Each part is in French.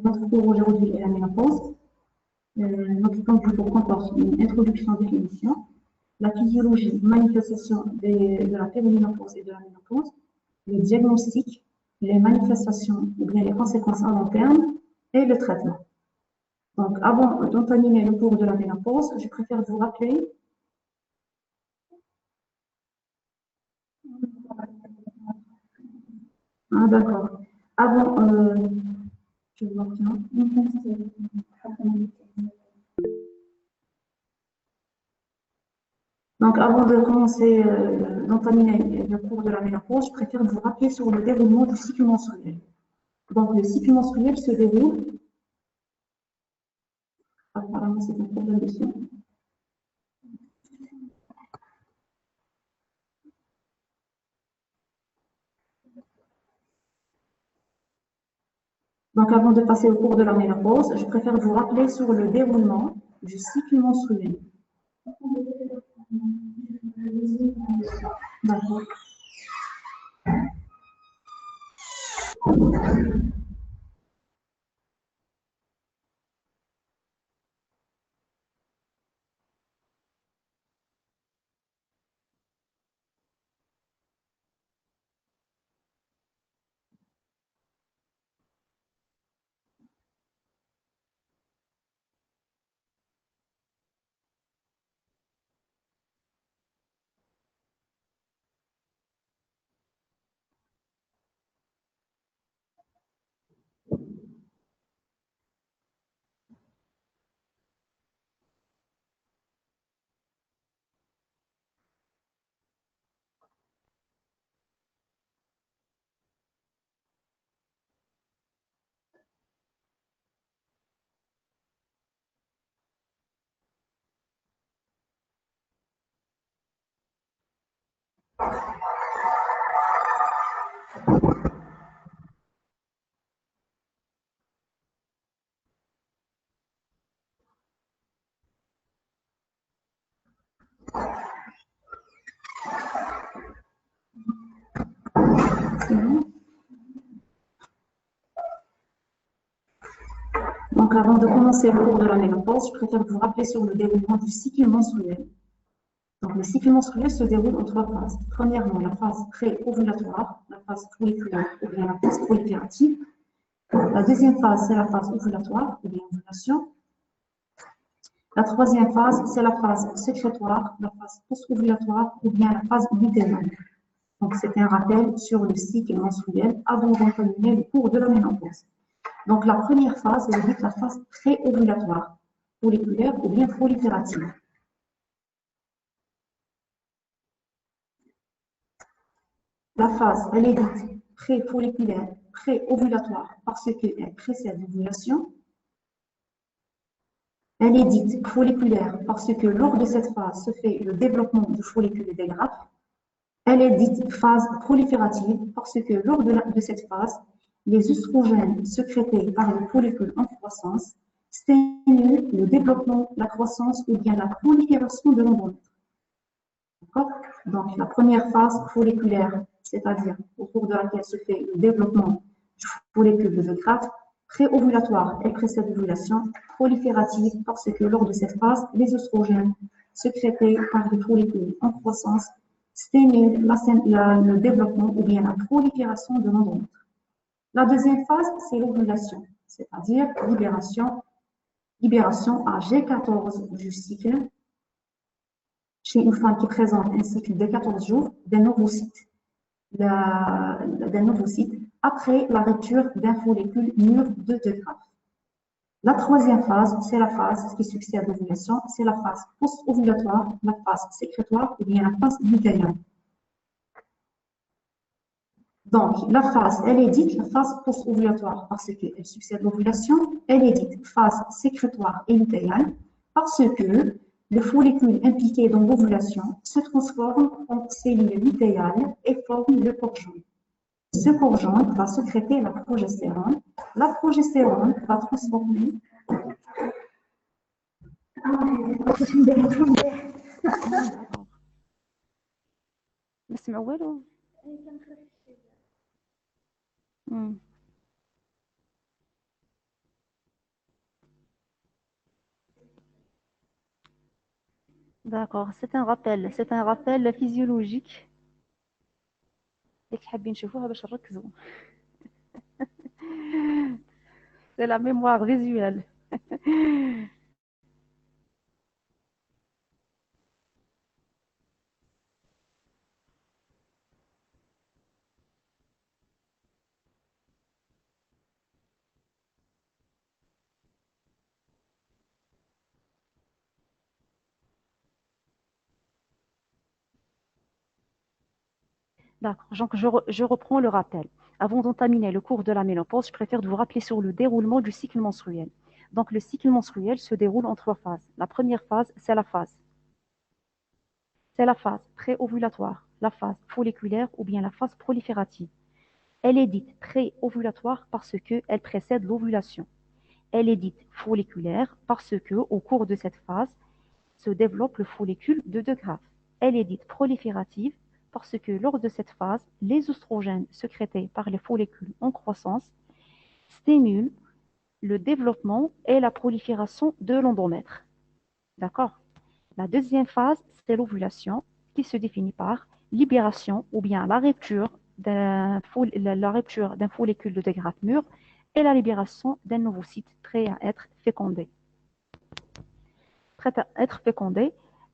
Notre cours aujourd'hui est la ménopause. Notre temps du cours comporte une introduction à définition, la physiologie, manifestation de la périménopause et de la ménopause, le diagnostic, les manifestations ou bien les conséquences à long terme et le traitement. Donc, avant d'entamer le cours de la ménopause, je préfère vous rappeler. Ah, d'accord. Avant, je vous en prie. Donc, avant de commencer, d'entamer le cours de la ménopause, je préfère vous rappeler sur le déroulement du cycle menstruel. Donc, le cycle menstruel se déroule. Apparemment, c'est un problème de son. Donc, avant de passer au cours de la ménopause, je préfère vous rappeler sur le déroulement du cycle menstruel. D'accord. Donc, avant de commencer le cours de la ménopause, je préfère vous rappeler sur le déroulement du cycle menstruel. Donc, le cycle menstruel se déroule en trois phases. Premièrement, la phase pré-ovulatoire, la phase folliculaire ou bien la phase proliférative. La deuxième phase, c'est la phase ovulatoire ou bien ovulation. La troisième phase, c'est la phase sécrétoire, la phase post-ovulatoire ou bien la phase lutéale. Donc, c'est un rappel sur le cycle menstruel avant d'entamer le cours de la ménopause. Donc, la première phase, elle est la phase pré-ovulatoire, folliculaire ou bien proliférative. La phase, elle est dite pré-folliculaire, pré-ovulatoire parce qu'elle précède l'ovulation. Elle est dite folliculaire parce que lors de cette phase se fait le développement du follicule et des grappes. Elle est dite phase proliférative parce que lors de cette phase, les œstrogènes sécrétés par le follicule en croissance stimulent le développement, la croissance ou bien la prolifération de l'endomètre. Donc, la première phase folliculaire, c'est-à-dire au cours de laquelle se fait le développement du follicule de grappe, pré-ovulatoire, elle précède l'ovulation, proliférative parce que lors de cette phase, les œstrogènes sécrétés par le follicule en croissance stimulent le développement ou bien la prolifération de l'endomètre. La deuxième phase, c'est l'ovulation, c'est-à-dire libération à G14 du cycle chez une femme qui présente un cycle de 14 jours d'un ovocyte, après la rupture d'un follicule mûr de 2 graphes. La troisième phase, c'est la phase qui succède à l'ovulation, c'est la phase post-ovulatoire, la phase sécrétoire ou bien la phase lutéale. Donc, la phase, elle est dite la phase post-ovulatoire parce qu'elle succède à l'ovulation, elle est dite phase sécrétoire et lutéale parce que le follicule impliqué dans l'ovulation se transforme en cellule lutéale et forme le corps jaune. Ce corps jaune va sécréter la progestérone. La progestérone va transformer. بس معوله d'accord, c'est un rappel physiologique. اللي حابين نشوفوها باش نركزوا. C'est la mémoire visuelle. D'accord, donc je reprends le rappel. Avant d'entamer le cours de la ménopause, je préfère de vous rappeler sur le déroulement du cycle menstruel. Donc le cycle menstruel se déroule en trois phases. La première phase, c'est la phase pré-ovulatoire, la phase folliculaire ou bien la phase proliférative. Elle est dite pré-ovulatoire parce qu'elle précède l'ovulation. Elle est dite folliculaire parce que, au cours de cette phase, se développe le follicule de De Graaf. Elle est dite proliférative parce que lors de cette phase, les oestrogènes sécrétés par les follicules en croissance stimulent le développement et la prolifération de l'endomètre. D'accord? La deuxième phase, c'est l'ovulation qui se définit par libération ou bien la rupture d'un follicule de De Graaf mûr et la libération d'un ovocyte prêt à être fécondé.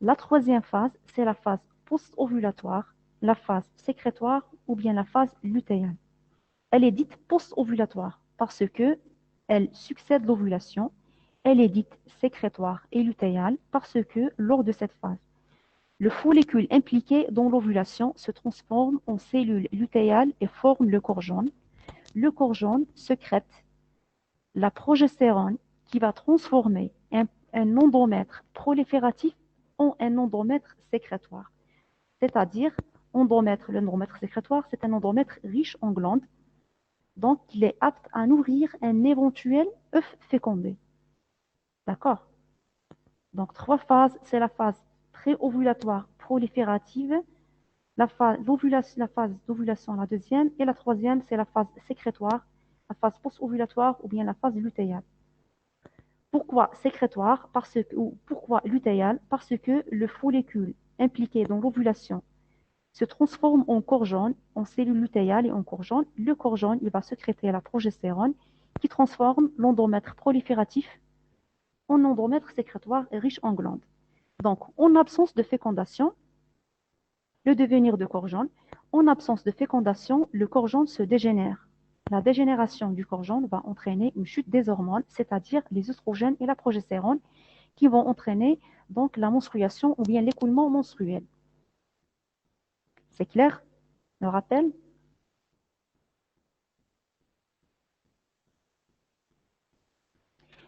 La troisième phase, c'est la phase post-ovulatoire, la phase sécrétoire ou bien la phase lutéale. Elle est dite post-ovulatoire parce que elle succède l'ovulation. Elle est dite sécrétoire et lutéale parce que lors de cette phase, le follicule impliqué dans l'ovulation se transforme en cellule lutéale et forme le corps jaune. Le corps jaune sécrète la progestérone qui va transformer un endomètre prolifératif en un endomètre sécrétoire. C'est-à-dire, l'endomètre sécrétoire, c'est un endomètre riche en glandes, donc il est apte à nourrir un éventuel œuf fécondé. D'accord? Donc, trois phases, c'est la phase pré-ovulatoire proliférative, la phase d'ovulation, la deuxième, et la troisième, c'est la phase sécrétoire, la phase post-ovulatoire ou bien la phase lutéale. Pourquoi sécrétoire ou pourquoi lutéale? Parce que le follicule impliqué dans l'ovulation se transforme en corps jaune, en cellule lutéale et en corps jaune. Le corps jaune, il va sécréter la progestérone qui transforme l'endomètre prolifératif en endomètre sécrétoire et riche en glandes. Donc, en absence de fécondation, le devenir de corps jaune, en absence de fécondation, le corps jaune se dégénère. La dégénération du corps jaune va entraîner une chute des hormones, c'est-à-dire les oestrogènes et la progestérone, qui vont entraîner donc la menstruation ou bien l'écoulement menstruel. C'est clair? Le rappel?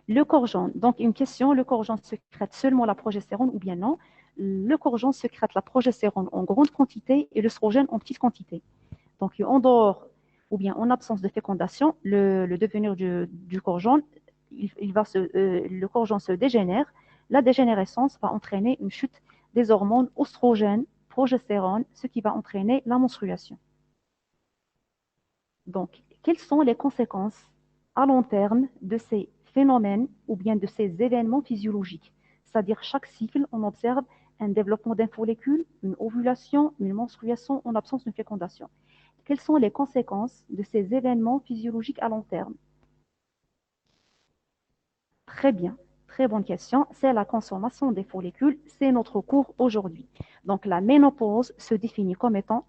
Le corps jaune, donc une question, le corps jaune sécrète seulement la progestérone ou bien non? Le corps jaune sécrète la progestérone en grande quantité et l'œstrogène en petite quantité. Donc en dehors ou bien en absence de fécondation, le devenir du corps jaune, le corps jaune se dégénère. La dégénérescence va entraîner une chute des hormones oestrogènes, progestérone, ce qui va entraîner la menstruation. Donc, quelles sont les conséquences à long terme de ces phénomènes ou bien de ces événements physiologiques? C'est-à-dire, chaque cycle, on observe un développement d'un follicule, une ovulation, une menstruation en absence de fécondation. Quelles sont les conséquences de ces événements physiologiques à long terme? Très bien, très bonne question. C'est la consommation des follicules, c'est notre cours aujourd'hui. Donc la ménopause se définit comme étant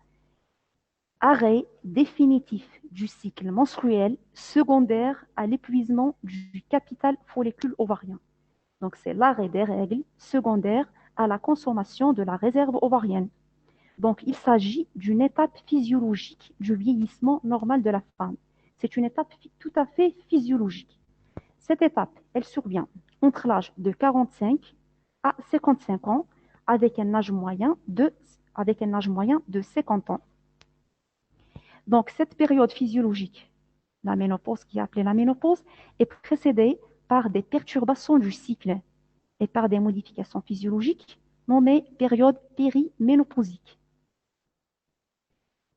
arrêt définitif du cycle menstruel secondaire à l'épuisement du capital follicule ovarien. Donc c'est l'arrêt des règles secondaires à la consommation de la réserve ovarienne. Donc, il s'agit d'une étape physiologique du vieillissement normal de la femme. C'est une étape tout à fait physiologique. Cette étape, elle survient entre l'âge de 45 à 55 ans avec un âge moyen de 50 ans. Donc, cette période physiologique, la ménopause, qui est appelée la ménopause, est précédée par des perturbations du cycle et par des modifications physiologiques nommées période périménopausique.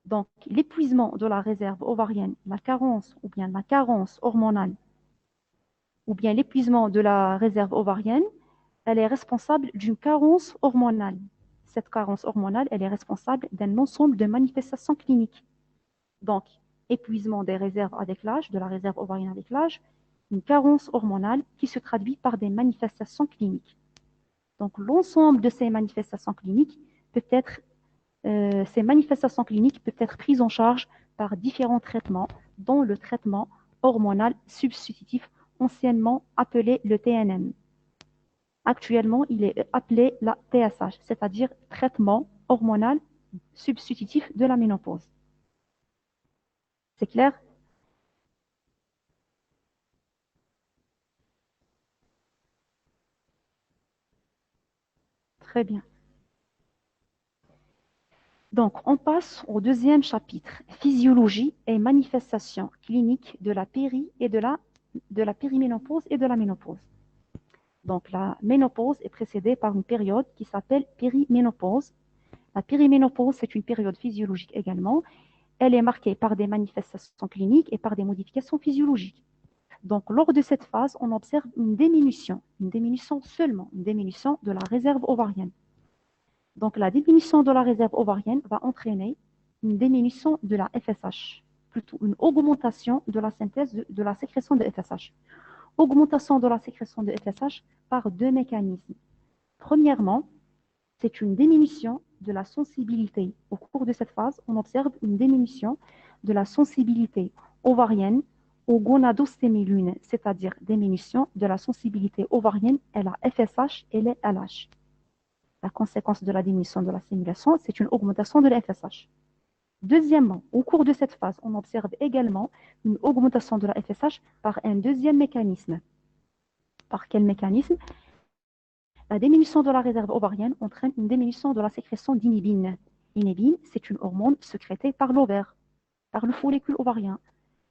Donc, l'épuisement de la réserve ovarienne, la carence ou bien la carence hormonale, ou bien l'épuisement de la réserve ovarienne, elle est responsable d'une carence hormonale. Cette carence hormonale, elle est responsable d'un ensemble de manifestations cliniques. Donc, épuisement des réserves avec l'âge, de la réserve ovarienne avec l'âge, une carence hormonale qui se traduit par des manifestations cliniques. Donc, l'ensemble de ces manifestations cliniques peuvent être prises en charge par différents traitements, dont le traitement hormonal substitutif, anciennement appelé le TNM. Actuellement, il est appelé la TSH, c'est-à-dire traitement hormonal substitutif de la ménopause. C'est clair? Très bien. Donc, on passe au deuxième chapitre, physiologie et manifestations cliniques de la périménopause et de la ménopause. Donc, la ménopause est précédée par une période qui s'appelle périménopause. La périménopause, c'est une période physiologique également. Elle est marquée par des manifestations cliniques et par des modifications physiologiques. Donc, lors de cette phase, on observe une diminution seulement, une diminution de la réserve ovarienne. Donc, la diminution de la réserve ovarienne va entraîner une diminution de la FSH, plutôt une augmentation de la synthèse de la sécrétion de FSH. Augmentation de la sécrétion de FSH par deux mécanismes. Premièrement, c'est une diminution de la sensibilité. Au cours de cette phase, on observe une diminution de la sensibilité ovarienne aux gonadostémilines, c'est-à-dire diminution de la sensibilité ovarienne et la FSH et les LH. La conséquence de la diminution de la stimulation, c'est une augmentation de la FSH. Deuxièmement, au cours de cette phase, on observe également une augmentation de la FSH par un deuxième mécanisme. Par quel mécanisme? La diminution de la réserve ovarienne entraîne une diminution de la sécrétion d'inhibine. L'inhibine, c'est une hormone sécrétée par l'ovaire, par le follicule ovarien.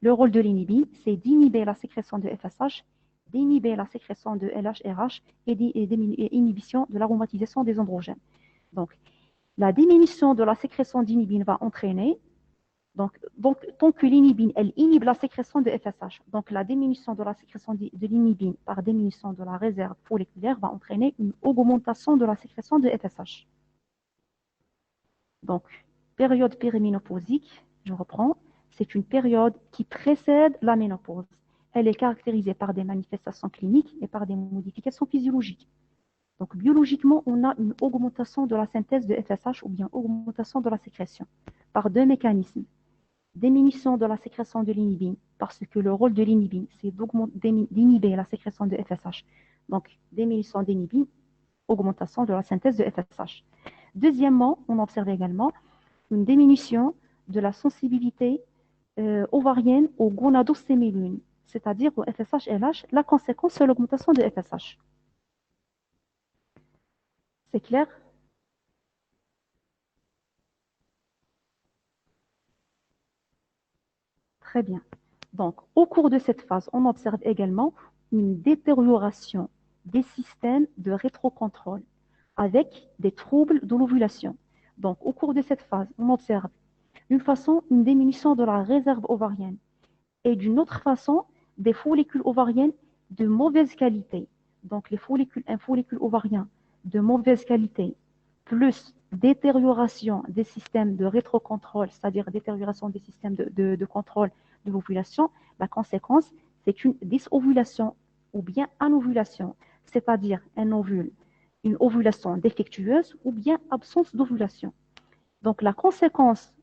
Le rôle de l'inhibine, c'est d'inhiber la sécrétion de FSH, d'inhiber la sécrétion de LH-RH et inhibition de l'aromatisation des androgènes. Donc, la diminution de la sécrétion d'inhibine va entraîner, donc tant que l'inhibine, elle inhibe la sécrétion de FSH, donc la diminution de la sécrétion de l'inhibine par diminution de la réserve folliculaire va entraîner une augmentation de la sécrétion de FSH. Donc, période périménopausique, je reprends, c'est une période qui précède la ménopause. Elle est caractérisée par des manifestations cliniques et par des modifications physiologiques. Donc, biologiquement, on a une augmentation de la synthèse de FSH ou bien augmentation de la sécrétion par deux mécanismes. Diminution de la sécrétion de l'inhibine, parce que le rôle de l'inhibine, c'est d'inhiber la sécrétion de FSH. Donc, diminution d'inhibine, augmentation de la synthèse de FSH. Deuxièmement, on observe également une diminution de la sensibilité ovarienne aux gonadostémilines, c'est-à-dire au FSH-LH. La conséquence, c'est l'augmentation de FSH. C'est clair? Très bien. Donc, au cours de cette phase, on observe également une détérioration des systèmes de rétrocontrôle avec des troubles de l'ovulation. Donc, au cours de cette phase, on observe d'une façon une diminution de la réserve ovarienne et d'une autre façon des follicules ovariennes de mauvaise qualité. Donc, un follicule ovarien de mauvaise qualité plus détérioration des systèmes de rétrocontrôle, c'est-à-dire détérioration des systèmes de contrôle de l'ovulation, la conséquence, c'est une dysovulation ou bien anovulation, c'est-à-dire un ovule, une ovulation défectueuse ou bien absence d'ovulation. Donc, la conséquence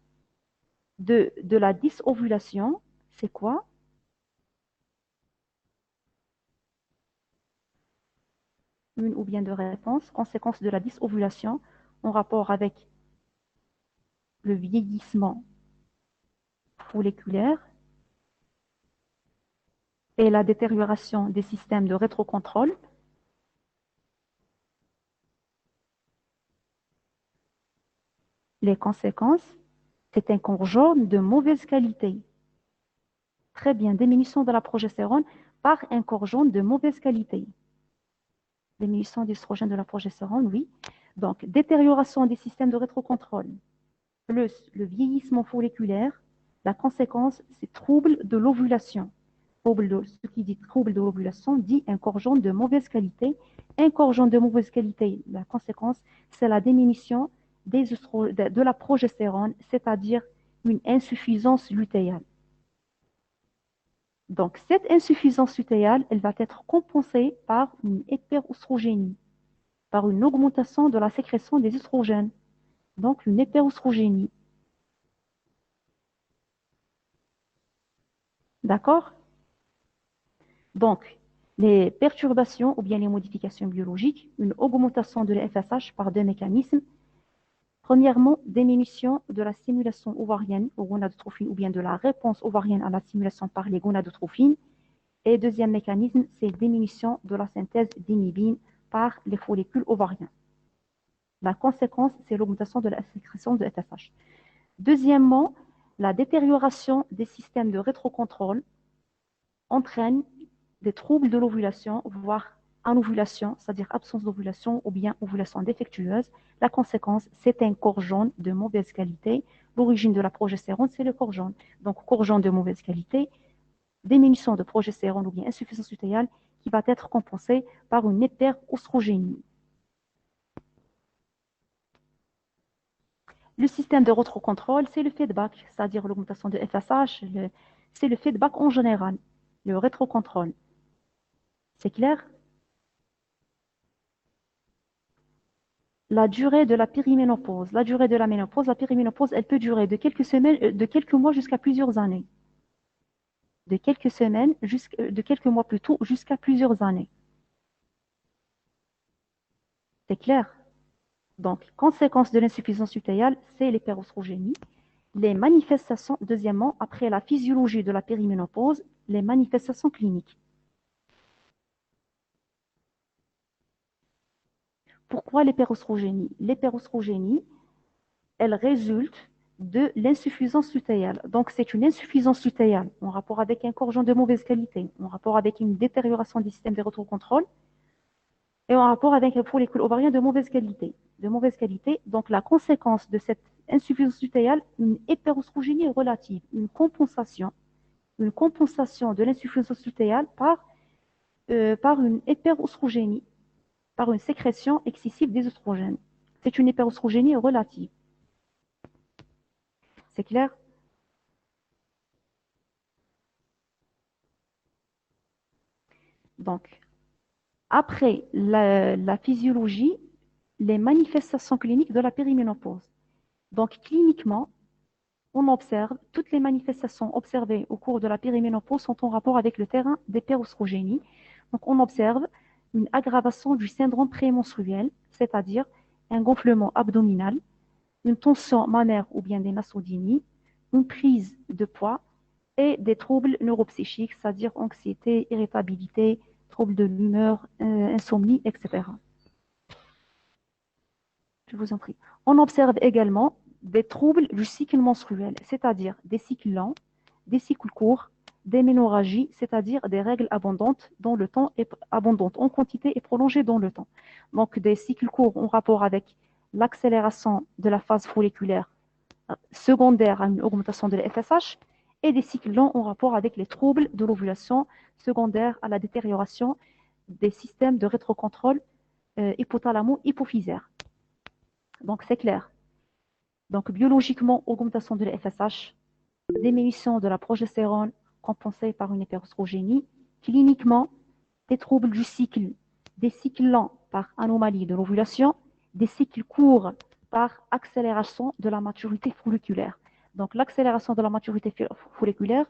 de la dysovulation, c'est quoi? Une ou bien deux réponses. Conséquence de la dysovulation en rapport avec le vieillissement folliculaire et la détérioration des systèmes de rétrocontrôle. Les conséquences, c'est un corps jaune de mauvaise qualité. Très bien, diminution de la progestérone par un corps jaune de mauvaise qualité. Diminution d'estrogène de la progestérone, oui. Donc, détérioration des systèmes de rétrocontrôle, plus le vieillissement folliculaire. La conséquence, c'est trouble de l'ovulation. ce qui dit trouble de l'ovulation dit un corps jaune de mauvaise qualité. Un corps jaune de mauvaise qualité, la conséquence, c'est la diminution de la progestérone, c'est-à-dire une insuffisance lutéale. Donc, cette insuffisance lutéale, elle va être compensée par une hyperoestrogénie, par une augmentation de la sécrétion des oestrogènes. Donc, une hyperoestrogénie. D'accord? Donc, les perturbations ou bien les modifications biologiques, une augmentation de la FSH par deux mécanismes. Premièrement, diminution de la stimulation ovarienne aux gonadotrophines ou bien de la réponse ovarienne à la stimulation par les gonadotrophines. Et deuxième mécanisme, c'est diminution de la synthèse d'inhibine par les follicules ovariens. La conséquence, c'est l'augmentation de la sécrétion de FSH. Deuxièmement, la détérioration des systèmes de rétrocontrôle entraîne des troubles de l'ovulation, voire anovulation, c'est-à-dire absence d'ovulation ou bien ovulation défectueuse. La conséquence, c'est un corps jaune de mauvaise qualité. L'origine de la progestérone, c'est le corps jaune. Donc, corps jaune de mauvaise qualité, diminution de progestérone ou bien insuffisance lutéale qui va être compensée par une hyperoestrogénie. Le système de rétrocontrôle, c'est le feedback, c'est-à-dire l'augmentation de FSH, c'est le feedback en général, le rétrocontrôle. C'est clair? La durée de la périménopause. La durée de la ménopause, la périménopause, elle peut durer de quelques semaines, de quelques mois jusqu'à plusieurs années. De quelques semaines, de quelques mois plutôt, jusqu'à plusieurs années. C'est clair? Donc, conséquence de l'insuffisance lutéale, c'est l'hyperoestrogénie. Les manifestations, deuxièmement, après la physiologie de la périménopause, les manifestations cliniques. Pourquoi l'hyperoestrogénie? L'hyperoestrogénie, elle résulte de l'insuffisance lutéale. Donc, c'est une insuffisance lutéale en rapport avec un corps jaune de mauvaise qualité, en rapport avec une détérioration du système de rétrocontrôle et en rapport avec un follicule ovarien de mauvaise qualité. De mauvaise qualité. Donc, la conséquence de cette insuffisance lutéale, une hyperoestrogénie relative, une compensation de l'insuffisance lutéale par une hyperoestrogénie, par une sécrétion excessive des oestrogènes. C'est une hyperoestrogénie relative. C'est clair? Donc, après la physiologie, les manifestations cliniques de la périménopause. Donc, cliniquement, on observe toutes les manifestations observées au cours de la périménopause sont en rapport avec le terrain d'hyperoestrogénie. Donc, on observe une aggravation du syndrome prémenstruel, c'est-à-dire un gonflement abdominal, une tension mammaire ou bien des mastodynies, une prise de poids et des troubles neuropsychiques, c'est-à-dire anxiété, irritabilité, troubles de l'humeur, insomnie, etc. Je vous en prie. On observe également des troubles du cycle menstruel, c'est-à-dire des cycles lents, des cycles courts, des ménorragies, c'est-à-dire des règles abondantes dans le temps, et abondantes en quantité et prolongées dans le temps. Donc des cycles courts en rapport avec l'accélération de la phase folliculaire secondaire à une augmentation de la FSH et des cycles longs en rapport avec les troubles de l'ovulation secondaire à la détérioration des systèmes de rétrocontrôle hypothalamo-hypophysaire. Donc, c'est clair. Donc, biologiquement, augmentation de la FSH, diminution de la progestérone compensée par une hyperoestrogénie. Cliniquement, des troubles du cycle, des cycles lents par anomalie de l'ovulation, des cycles courts par accélération de la maturité folliculaire. Donc, l'accélération de la maturité folliculaire,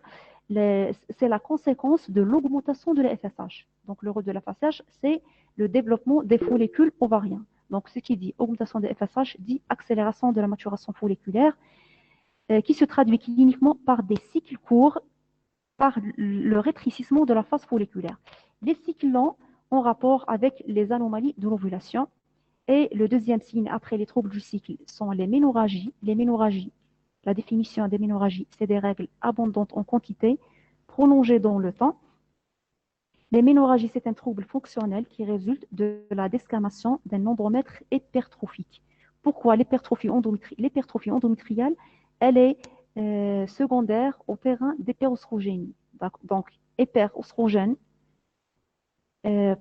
c'est la conséquence de l'augmentation de la FSH. Donc, le rôle de la FSH, c'est le développement des follicules ovariens. Donc, ce qui dit augmentation de FSH dit accélération de la maturation folliculaire, qui se traduit cliniquement par des cycles courts, par le rétrécissement de la phase folliculaire. Les cycles lents ont rapport avec les anomalies de l'ovulation. Et le deuxième signe après les troubles du cycle sont les ménorragies. Les ménorragies, la définition des ménorragies, c'est des règles abondantes en quantité, prolongées dans le temps. Les ménorragies, c'est un trouble fonctionnel qui résulte de la desquamation d'un endomètre hypertrophique. Pourquoi l'hypertrophie endométriale, elle est secondaire au terrain d'hyperoestrogénie. Donc, hyperostrogène,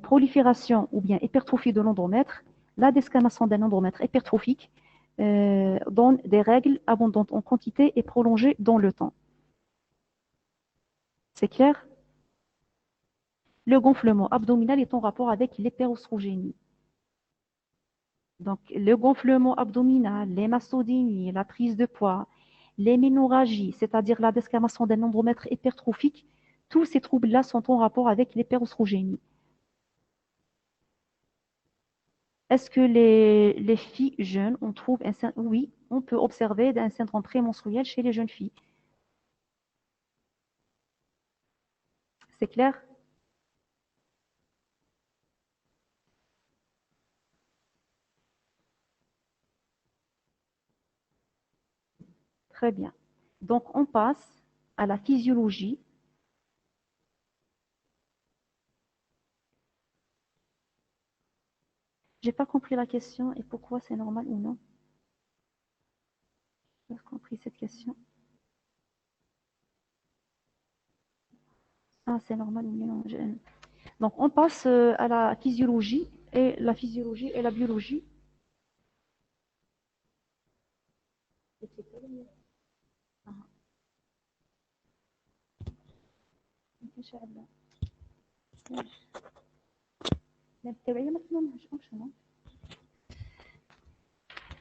prolifération ou bien hypertrophie de l'endomètre, la desquamation d'un endomètre hypertrophique donne des règles abondantes en quantité et prolongées dans le temps. C'est clair? Le gonflement abdominal est en rapport avec l'hyperostrogénie. Donc, le gonflement abdominal, l'hémastodénie, la prise de poids, l'héménorrhagie, c'est-à-dire la desquamation d'un endomètre hypertrophique, tous ces troubles-là sont en rapport avec l'hyperostrogénie. Est-ce que les filles jeunes, on trouve oui, on peut observer un syndrome prémenstruel chez les jeunes filles. C'est clair? Très bien. Donc, on passe à la physiologie. J'ai pas compris la question et pourquoi c'est normal ou non. J'ai pas compris cette question. Ah, c'est normal ou non. Donc, on passe à la physiologie et la physiologie et la biologie.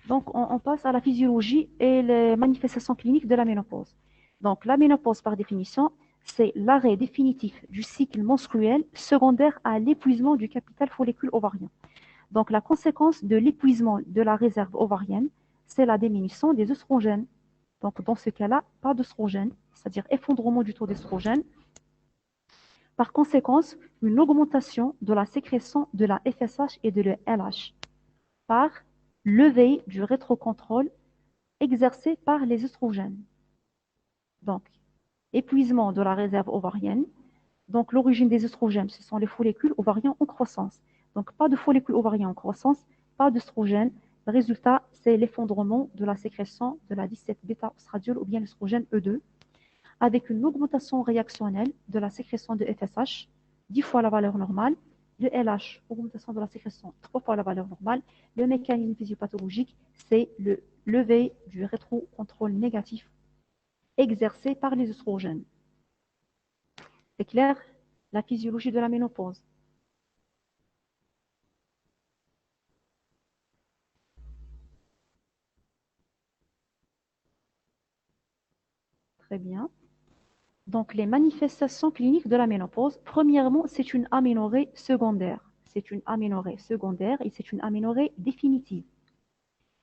Donc, on passe à la physiologie et les manifestations cliniques de la ménopause. Donc, la ménopause, par définition, c'est l'arrêt définitif du cycle menstruel secondaire à l'épuisement du capital follicule ovarien. Donc, la conséquence de l'épuisement de la réserve ovarienne, c'est la diminution des œstrogènes. Donc, dans ce cas-là, pas d'œstrogène, c'est-à-dire effondrement du taux d'œstrogène. Par conséquence, une augmentation de la sécrétion de la FSH et de l'LH par levée du rétrocontrôle exercé par les œstrogènes. Donc, épuisement de la réserve ovarienne. Donc, l'origine des œstrogènes, ce sont les follicules ovariens en croissance. Donc, pas de follicules ovariens en croissance, pas d'œstrogènes. Le résultat, c'est l'effondrement de la sécrétion de la 17-bêta-ostradiol ou bien l'œstrogène E2, avec une augmentation réactionnelle de la sécrétion de FSH, 10 fois la valeur normale, le LH, augmentation de la sécrétion, 3 fois la valeur normale. Le mécanisme physiopathologique, c'est le lever du rétrocontrôle négatif exercé par les œstrogènes. C'est clair? La physiologie de la ménopause. Très bien. Donc, les manifestations cliniques de la ménopause, premièrement, c'est une aménorrhée secondaire. C'est une aménorrhée secondaire et c'est une aménorrhée définitive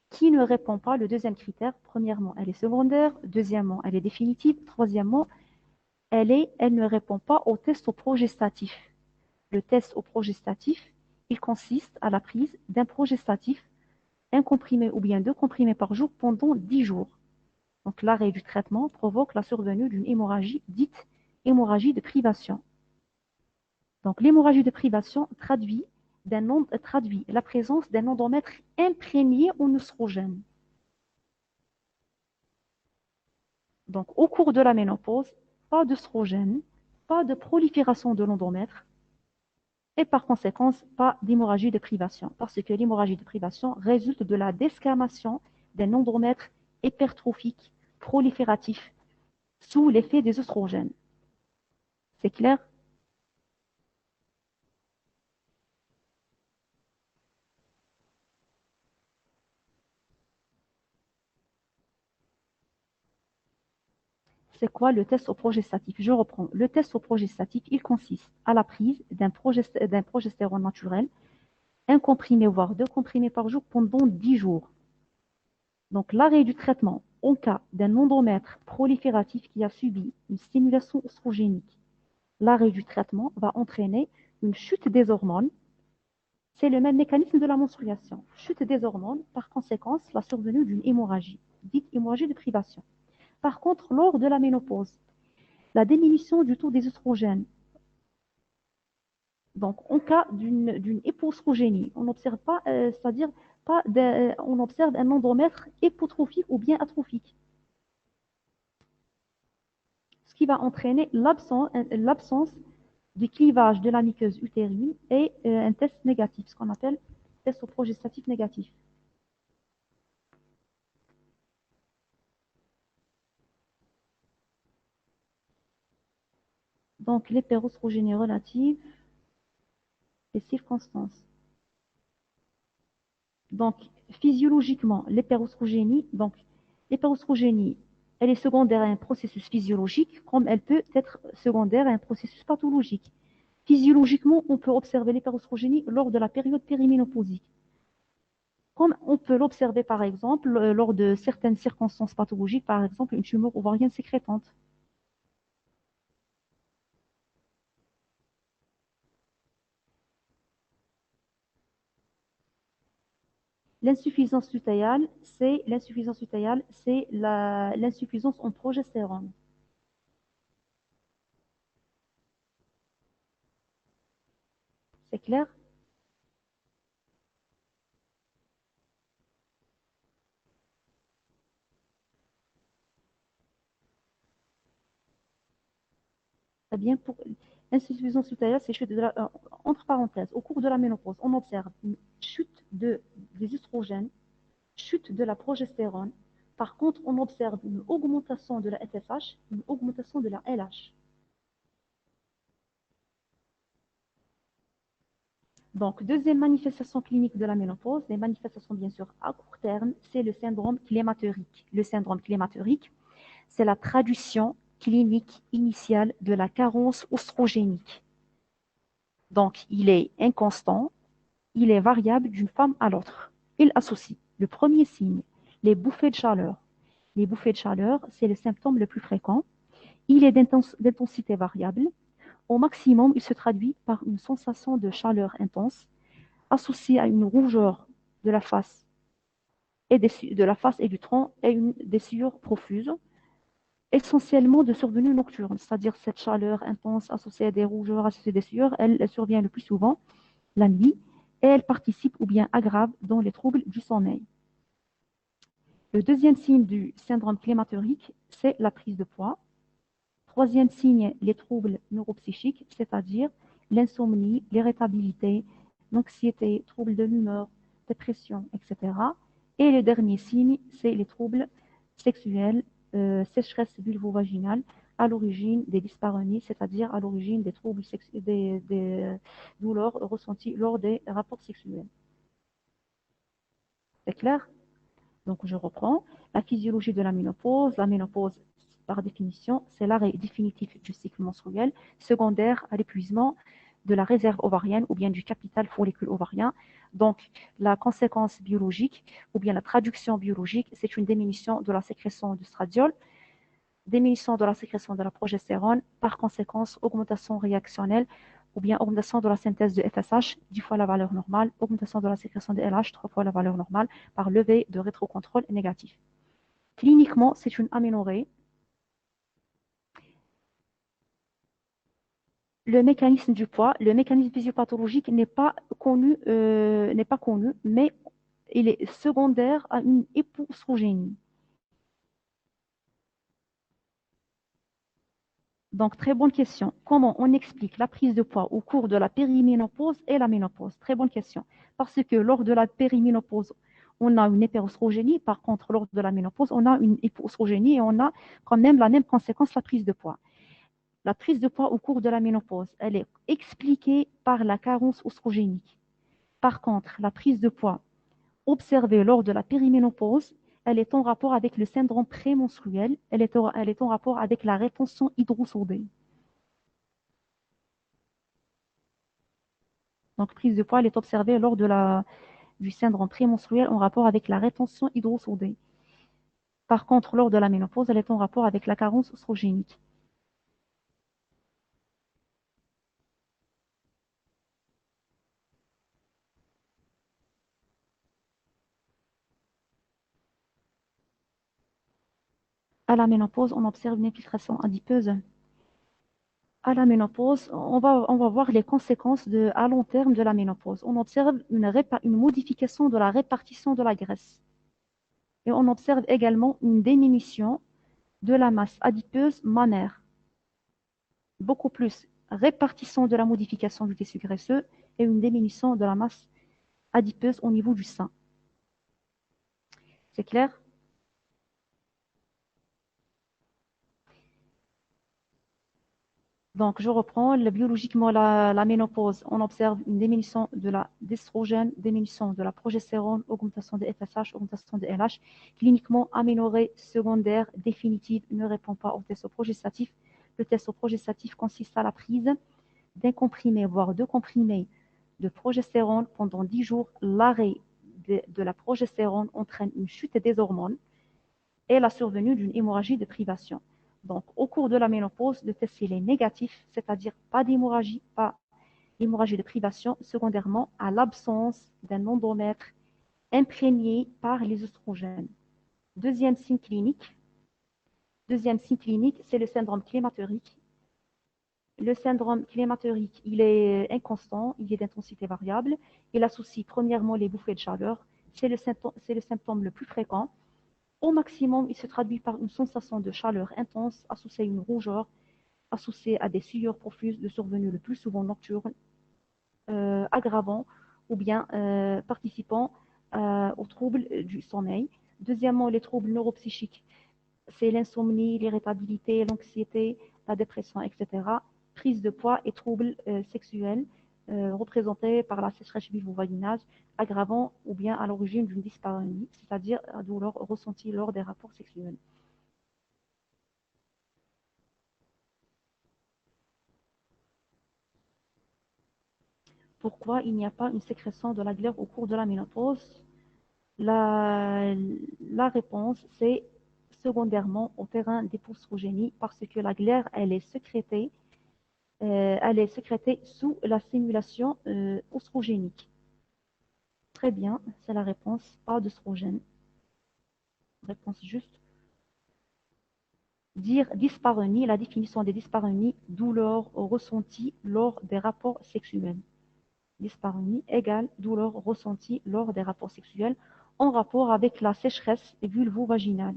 qui ne répond pas le deuxième critère. Premièrement, elle est secondaire. Deuxièmement, elle est définitive. Troisièmement, elle ne répond pas au test au progestatif. Le test au progestatif, il consiste à la prise d'un progestatif, un comprimé ou bien 2 comprimés par jour pendant 10 jours. Donc, l'arrêt du traitement provoque la survenue d'une hémorragie dite hémorragie de privation. Donc, l'hémorragie de privation traduit la présence d'un endomètre imprégné en œstrogène. Donc, au cours de la ménopause, pas d'œstrogène, pas de prolifération de l'endomètre et par conséquent, pas d'hémorragie de privation. Parce que l'hémorragie de privation résulte de la desquamation d'un endomètre hypertrophique prolifératif sous l'effet des œstrogènes. C'est clair? C'est quoi le test au progestatif? Je reprends. Le test au progestatif, il consiste à la prise d'un progestérone naturel, un comprimé, voire 2 comprimés par jour pendant 10 jours. Donc, l'arrêt du traitement en cas d'un endomètre prolifératif qui a subi une stimulation oestrogénique. L'arrêt du traitement va entraîner une chute des hormones. C'est le même mécanisme de la menstruation. Chute des hormones, par conséquence, la survenue d'une hémorragie, dite hémorragie de privation. Par contre, lors de la ménopause, la diminution du taux des œstrogènes. Donc, en cas d'une hypoestrogénie, on n'observe pas, c'est-à-dire on observe un endomètre hypotrophique ou bien atrophique. qui va entraîner l'absence du clivage de la muqueuse utérine et un test négatif, ce qu'on appelle test au progestatif négatif. Donc, l'hyperostrogénie relative, les circonstances. Donc, physiologiquement, l'hyperostrogénie, elle est secondaire à un processus physiologique, comme elle peut être secondaire à un processus pathologique. Physiologiquement, on peut observer l'hyperostrogénie lors de la période périménopausique, comme on peut l'observer par exemple lors de certaines circonstances pathologiques, par exemple une tumeur ovarienne sécrétante. L'insuffisance lutéale, c'est l'insuffisance en progestérone. C'est clair? Eh bien, pour l'insuffisance lutéale, c'est chute de entre parenthèses, au cours de la ménopause, on observe une chute des oestrogènes, chute de la progestérone. Par contre, on observe une augmentation de la FSH, une augmentation de la LH. Donc, deuxième manifestation clinique de la ménopause, les manifestations bien sûr à court terme, c'est le syndrome clématérique. Le syndrome clématérique, c'est la traduction clinique initiale de la carence oestrogénique. Donc, il est inconstant, il est variable d'une femme à l'autre. Il associe le premier signe, les bouffées de chaleur. Les bouffées de chaleur, c'est le symptôme le plus fréquent. Il est d'intensité variable. Au maximum, il se traduit par une sensation de chaleur intense associée à une rougeur de la face et du tronc et des sueurs profuses, essentiellement de survenue nocturne, c'est-à-dire cette chaleur intense associée à des rougeurs, associée à des sueurs, elle survient le plus souvent la nuit et elle participe ou bien aggrave dans les troubles du sommeil. Le deuxième signe du syndrome clématérique, c'est la prise de poids. Troisième signe, les troubles neuropsychiques, c'est-à-dire l'insomnie, l'irritabilité, l'anxiété, troubles de l'humeur, dépression, etc. Et le dernier signe, c'est les troubles sexuels, sécheresse vulvo-vaginale, à l'origine des dyspareunies, c'est-à-dire à l'origine des troubles des douleurs ressenties lors des rapports sexuels. C'est clair? Donc, je reprends. La physiologie de la ménopause. La ménopause, par définition, c'est l'arrêt définitif du cycle menstruel, secondaire à l'épuisement de la réserve ovarienne ou bien du capital follicule ovarien. Donc, la conséquence biologique ou bien la traduction biologique, c'est une diminution de la sécrétion du stradiol, diminution de la sécrétion de la progestérone, par conséquence, augmentation réactionnelle ou bien augmentation de la synthèse de FSH, 10 fois la valeur normale, augmentation de la sécrétion de LH, 3 fois la valeur normale, par levée de rétrocontrôle négatif. Cliniquement, c'est une aménorrhée. Le mécanisme du poids, le mécanisme physiopathologique n'est pas connu, mais il est secondaire à une hypoestrogénie. Donc, très bonne question. Comment on explique la prise de poids au cours de la périménopause et la ménopause? Très bonne question. Parce que lors de la périménopause, on a une hyperostrogénie. Par contre, lors de la ménopause, on a une hypoestrogénie et on a quand même la même conséquence, la prise de poids. La prise de poids au cours de la ménopause, elle est expliquée par la carence oestrogénique. Par contre, la prise de poids observée lors de la périménopause, elle est en rapport avec le syndrome prémenstruel, elle est en rapport avec la rétention hydrosorbée. Donc, prise de poids, elle est observée lors du syndrome prémenstruel en rapport avec la rétention hydrosorbée. Par contre, lors de la ménopause, elle est en rapport avec la carence oestrogénique. À la ménopause, on observe une infiltration adipeuse. À la ménopause, on va voir les conséquences à long terme de la ménopause. On observe une modification de la répartition de la graisse. Et on observe également une diminution de la masse adipeuse mammaire. beaucoup plus répartition de la modification du tissu graisseux et une diminution de la masse adipeuse au niveau du sein. C'est clair? Donc, je reprends. Biologiquement, la ménopause, on observe une diminution de la d'estrogène, diminution de la progestérone, augmentation de FSH, augmentation de LH. Cliniquement, améliorée secondaire définitive ne répond pas au test progestatif. Le test progestatif consiste à la prise d'un comprimé, voire deux comprimés de progestérone pendant 10 jours. L'arrêt de la progestérone entraîne une chute des hormones et la survenue d'une hémorragie de privation. Donc, au cours de la ménopause, le test est négatif, c'est-à-dire pas d'hémorragie, pas d'hémorragie de privation, secondairement à l'absence d'un endomètre imprégné par les oestrogènes. Deuxième signe clinique, c'est le syndrome climatorique. Le syndrome climatorique, il est inconstant, il est d'intensité variable. Il associe premièrement les bouffées de chaleur. C'est le symptôme le plus fréquent. Au maximum, il se traduit par une sensation de chaleur intense associée à une rougeur, associée à des sueurs profuses de survenue le plus souvent nocturnes, aggravant ou bien participant aux troubles du sommeil. Deuxièmement, les troubles neuropsychiques, c'est l'insomnie, l'irritabilité, l'anxiété, la dépression, etc. Prise de poids et troubles sexuels représentés par la sécheresse vulvo-vaginale, aggravant ou bien à l'origine d'une dyspareunie, c'est-à-dire la douleur ressentie lors des rapports sexuels. Pourquoi il n'y a pas une sécrétion de la glaire au cours de la ménopause? La réponse, c'est secondairement au terrain d'épousrogénie parce que la glaire, elle est sécrétée sous la stimulation oestrogénique. Très bien, c'est la réponse, pas d'œstrogène. Réponse juste. Dire dyspareunie, la définition des dyspareunies, douleur ressentie lors des rapports sexuels. Dyspareunie égale douleur ressentie lors des rapports sexuels en rapport avec la sécheresse vulvo-vaginale,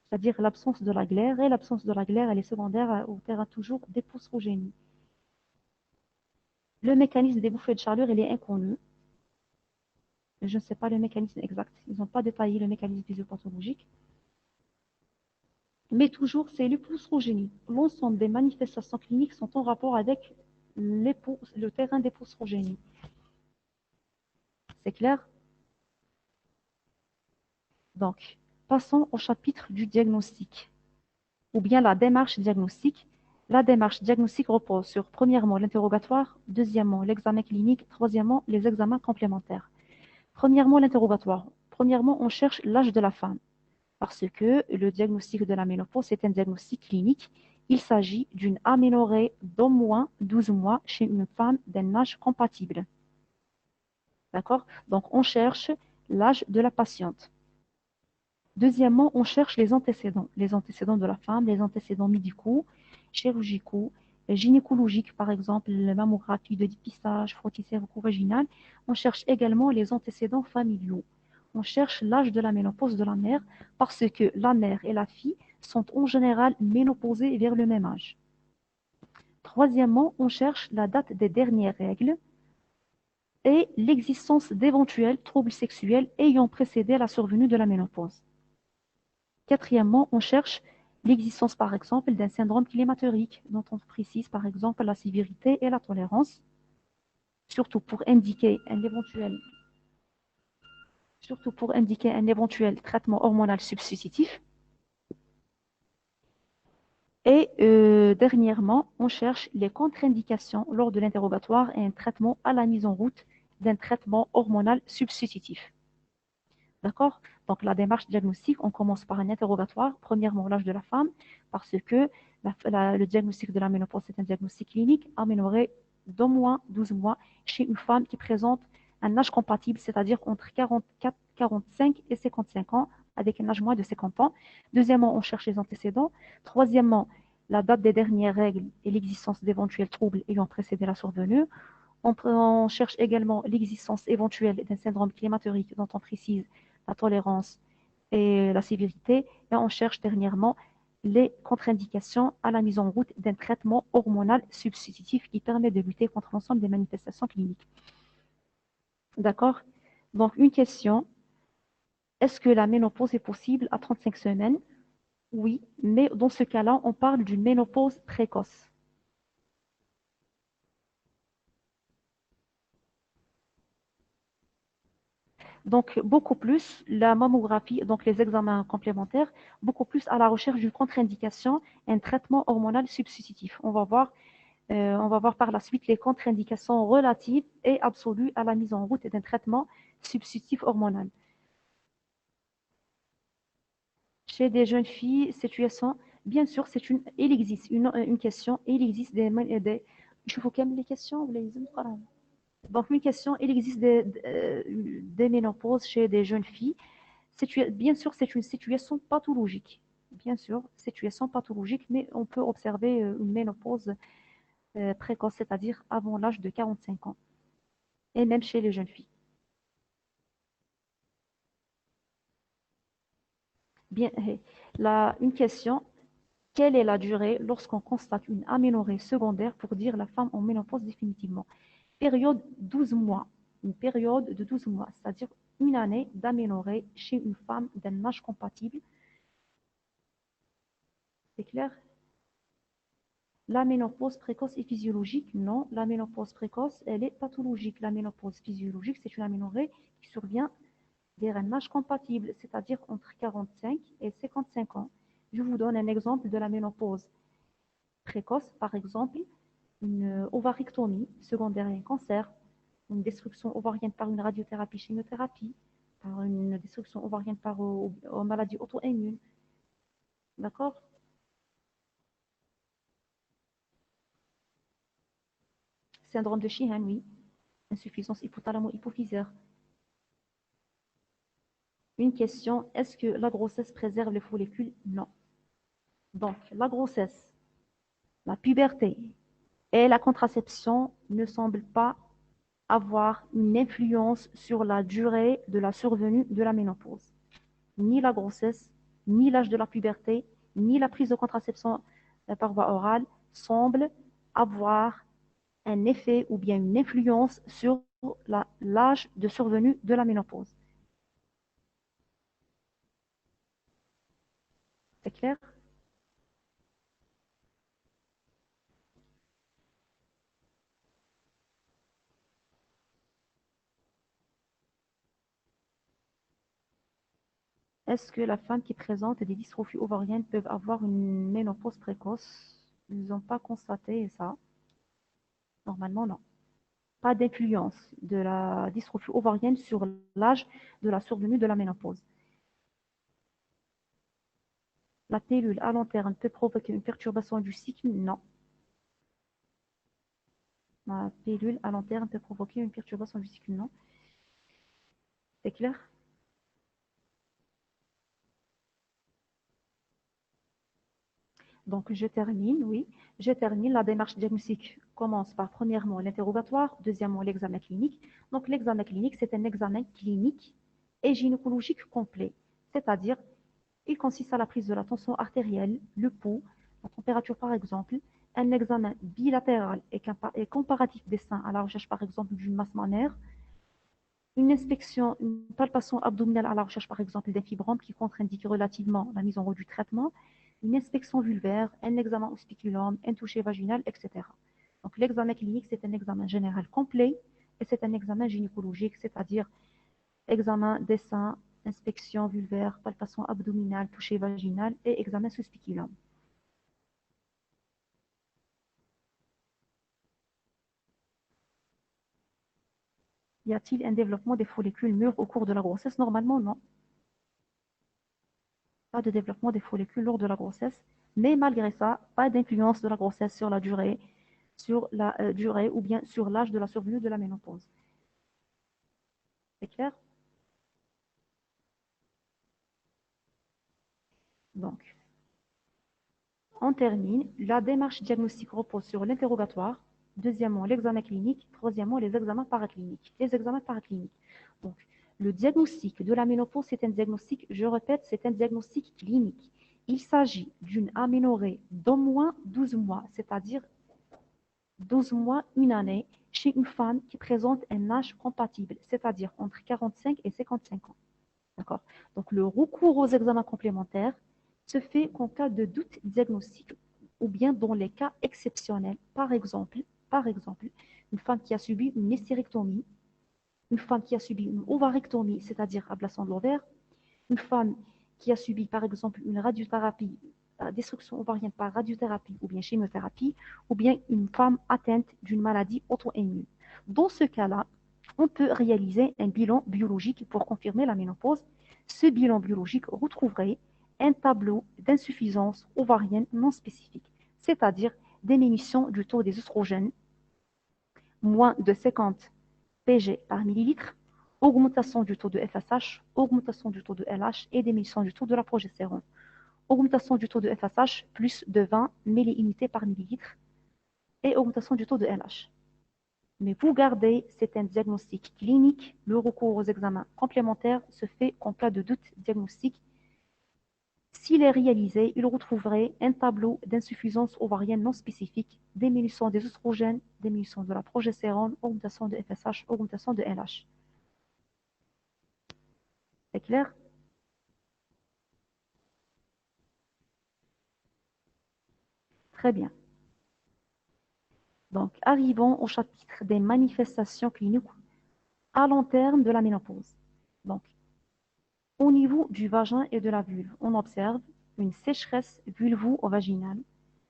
c'est-à-dire l'absence de la glaire, et l'absence de la glaire, elle est secondaire au terrain toujours d'épousrogénie. Le mécanisme des bouffées de chaleur, il est inconnu. Je ne sais pas le mécanisme exact. Ils n'ont pas détaillé le mécanisme physiopathologique. Mais toujours, c'est l'épousrogénie. L'ensemble des manifestations cliniques sont en rapport avec le terrain d'épousrogénie. C'est clair? Donc, passons au chapitre du diagnostic, ou bien la démarche diagnostique. La démarche diagnostique repose sur, premièrement, l'interrogatoire, deuxièmement, l'examen clinique, troisièmement, les examens complémentaires. Premièrement, l'interrogatoire. Premièrement, on cherche l'âge de la femme, parce que le diagnostic de la ménopause est un diagnostic clinique. Il s'agit d'une aménorrhée d'au moins 12 mois chez une femme d'un âge compatible. D'accord? Donc, on cherche l'âge de la patiente. Deuxièmement, on cherche les antécédents de la femme, les antécédents médicaux, chirurgicaux, gynécologiques, par exemple, la mammographie de dépistage, frottis cervico-vaginal. On cherche également les antécédents familiaux. On cherche l'âge de la ménopause de la mère parce que la mère et la fille sont en général ménopausées vers le même âge. Troisièmement, on cherche la date des dernières règles et l'existence d'éventuels troubles sexuels ayant précédé la survenue de la ménopause. Quatrièmement, on cherche l'existence, par exemple, d'un syndrome climatorique, dont on précise, par exemple, la sévérité et la tolérance, surtout pour indiquer un éventuel traitement hormonal substitutif. Et dernièrement, on cherche les contre-indications lors de l'interrogatoire et un traitement à la mise en route d'un traitement hormonal substitutif. D'accord? Donc, la démarche diagnostique, on commence par un interrogatoire. Premièrement, l'âge de la femme, parce que le diagnostic de la ménopause, c'est un diagnostic clinique amélioré d'au moins 12 mois chez une femme qui présente un âge compatible, c'est-à-dire entre 44, 45 et 55 ans, avec un âge moins de 50 ans. Deuxièmement, on cherche les antécédents. Troisièmement, la date des dernières règles et l'existence d'éventuels troubles ayant précédé la survenue. On cherche également l'existence éventuelle d'un syndrome climatorique dont on précise la tolérance et la sévérité. Et on cherche dernièrement les contre-indications à la mise en route d'un traitement hormonal substitutif qui permet de lutter contre l'ensemble des manifestations cliniques. D'accord? Donc, une question, est-ce que la ménopause est possible à 35 semaines? Oui, mais dans ce cas-là, on parle d'une ménopause précoce. Donc, beaucoup plus la mammographie, donc les examens complémentaires, beaucoup plus à la recherche d'une contre-indication, un traitement hormonal substitutif. On va voir par la suite les contre-indications relatives et absolues à la mise en route d'un traitement substitutif hormonal. Chez des jeunes filles, situation, bien sûr, il existe une question, il existe je vous calme les questions, ou les donc, une question, il existe des ménopauses chez des jeunes filles. Bien sûr, c'est une situation pathologique. Bien sûr, situation pathologique, mais on peut observer une ménopause précoce, c'est-à-dire avant l'âge de 45 ans, et même chez les jeunes filles. Bien, une question, quelle est la durée lorsqu'on constate une aménorrhée secondaire pour dire la femme en ménopause définitivement? Période 12 mois, une période de 12 mois, c'est-à-dire une année d'aménorrhée chez une femme d'un âge compatible. C'est clair? La ménopause précoce est physiologique? Non, la ménopause précoce, elle est pathologique. La ménopause physiologique, c'est une aménorrhée qui survient vers un âge compatible, c'est-à-dire entre 45 et 55 ans. Je vous donne un exemple de la ménopause précoce, par exemple, une ovarectomie secondaire à un cancer, une destruction ovarienne par une radiothérapie, chimiothérapie, par une destruction ovarienne par aux maladies auto-immunes. D'accord? Syndrome de Sheehan, oui. Insuffisance hypothalamo-hypophysaire. Une question, est-ce que la grossesse préserve les follicules? Non. Donc, la grossesse, la puberté et la contraception ne semblent pas avoir une influence sur la durée de la survenue de la ménopause. Ni la grossesse, ni l'âge de la puberté, ni la prise de contraception par voie orale semblent avoir un effet ou bien une influence sur l'âge de survenue de la ménopause. C'est clair? Est-ce que la femme qui présente des dystrophies ovariennes peut avoir une ménopause précoce? Ils n'ont pas constaté ça. Normalement, non. Pas d'influence de la dystrophie ovarienne sur l'âge de la survenue de la ménopause. La pilule à long terme peut provoquer une perturbation du cycle? Non. La pilule à long terme peut provoquer une perturbation du cycle? Non. C'est clair? Donc, je termine, oui. Je termine. La démarche diagnostique commence par, premièrement, l'interrogatoire, deuxièmement, l'examen clinique. Donc, l'examen clinique, c'est un examen clinique et gynécologique complet. C'est-à-dire, il consiste à la prise de la tension artérielle, le pouls, la température par exemple, un examen bilatéral et comparatif des seins à la recherche par exemple d'une masse mammaire, une inspection, une palpation abdominale à la recherche par exemple d'un fibrome qui contre-indique relativement la mise en route du traitement, une inspection vulvaire, un examen au spéculum, un toucher vaginal, etc. Donc l'examen clinique, c'est un examen général complet et c'est un examen gynécologique, c'est-à-dire examen des seins, inspection vulvaire, palpation abdominale, toucher vaginal et examen sous spéculum. Y a-t-il un développement des follicules mûrs au cours de la grossesse? Normalement, non. Pas de développement des follicules lors de la grossesse, mais malgré ça, pas d'influence de la grossesse sur la durée ou bien sur l'âge de la survenue de la ménopause. C'est clair? Donc, on termine. La démarche diagnostique repose sur l'interrogatoire. Deuxièmement, l'examen clinique. Troisièmement, les examens paracliniques. Les examens paracliniques. Donc, le diagnostic de la ménopause, c'est un diagnostic, je répète, c'est un diagnostic clinique. il s'agit d'une aménorrhée d'au moins 12 mois, c'est-à-dire 12 mois, une année, chez une femme qui présente un âge compatible, c'est-à-dire entre 45 et 55 ans. D'accord? Donc, le recours aux examens complémentaires se fait qu'en cas de doute diagnostique ou bien dans les cas exceptionnels. Par exemple, une femme qui a subi une hystérectomie, une femme qui a subi une ovarectomie, c'est-à-dire ablation de l'ovaire, une femme qui a subi, par exemple, une radiothérapie, destruction ovarienne par radiothérapie ou bien chimiothérapie, ou bien une femme atteinte d'une maladie auto-immune. Dans ce cas-là, on peut réaliser un bilan biologique pour confirmer la ménopause. Ce bilan biologique retrouverait un tableau d'insuffisance ovarienne non spécifique, c'est-à-dire diminution du taux des oestrogènes, moins de 50 Pg par millilitre, augmentation du taux de FSH, augmentation du taux de LH et diminution du taux de la progestérone. Augmentation du taux de FSH plus de 20 milliunités par millilitre et augmentation du taux de LH. Mais vous gardez, c'est un diagnostic clinique. Le recours aux examens complémentaires se fait en cas de doute diagnostique. S'il est réalisé, il retrouverait un tableau d'insuffisance ovarienne non spécifique, diminution des oestrogènes, diminution de la progestérone, augmentation de FSH, augmentation de LH. C'est clair? Très bien. Donc, arrivons au chapitre des manifestations cliniques à long terme de la ménopause. Donc, au niveau du vagin et de la vulve, on observe une sécheresse vulvo-vaginale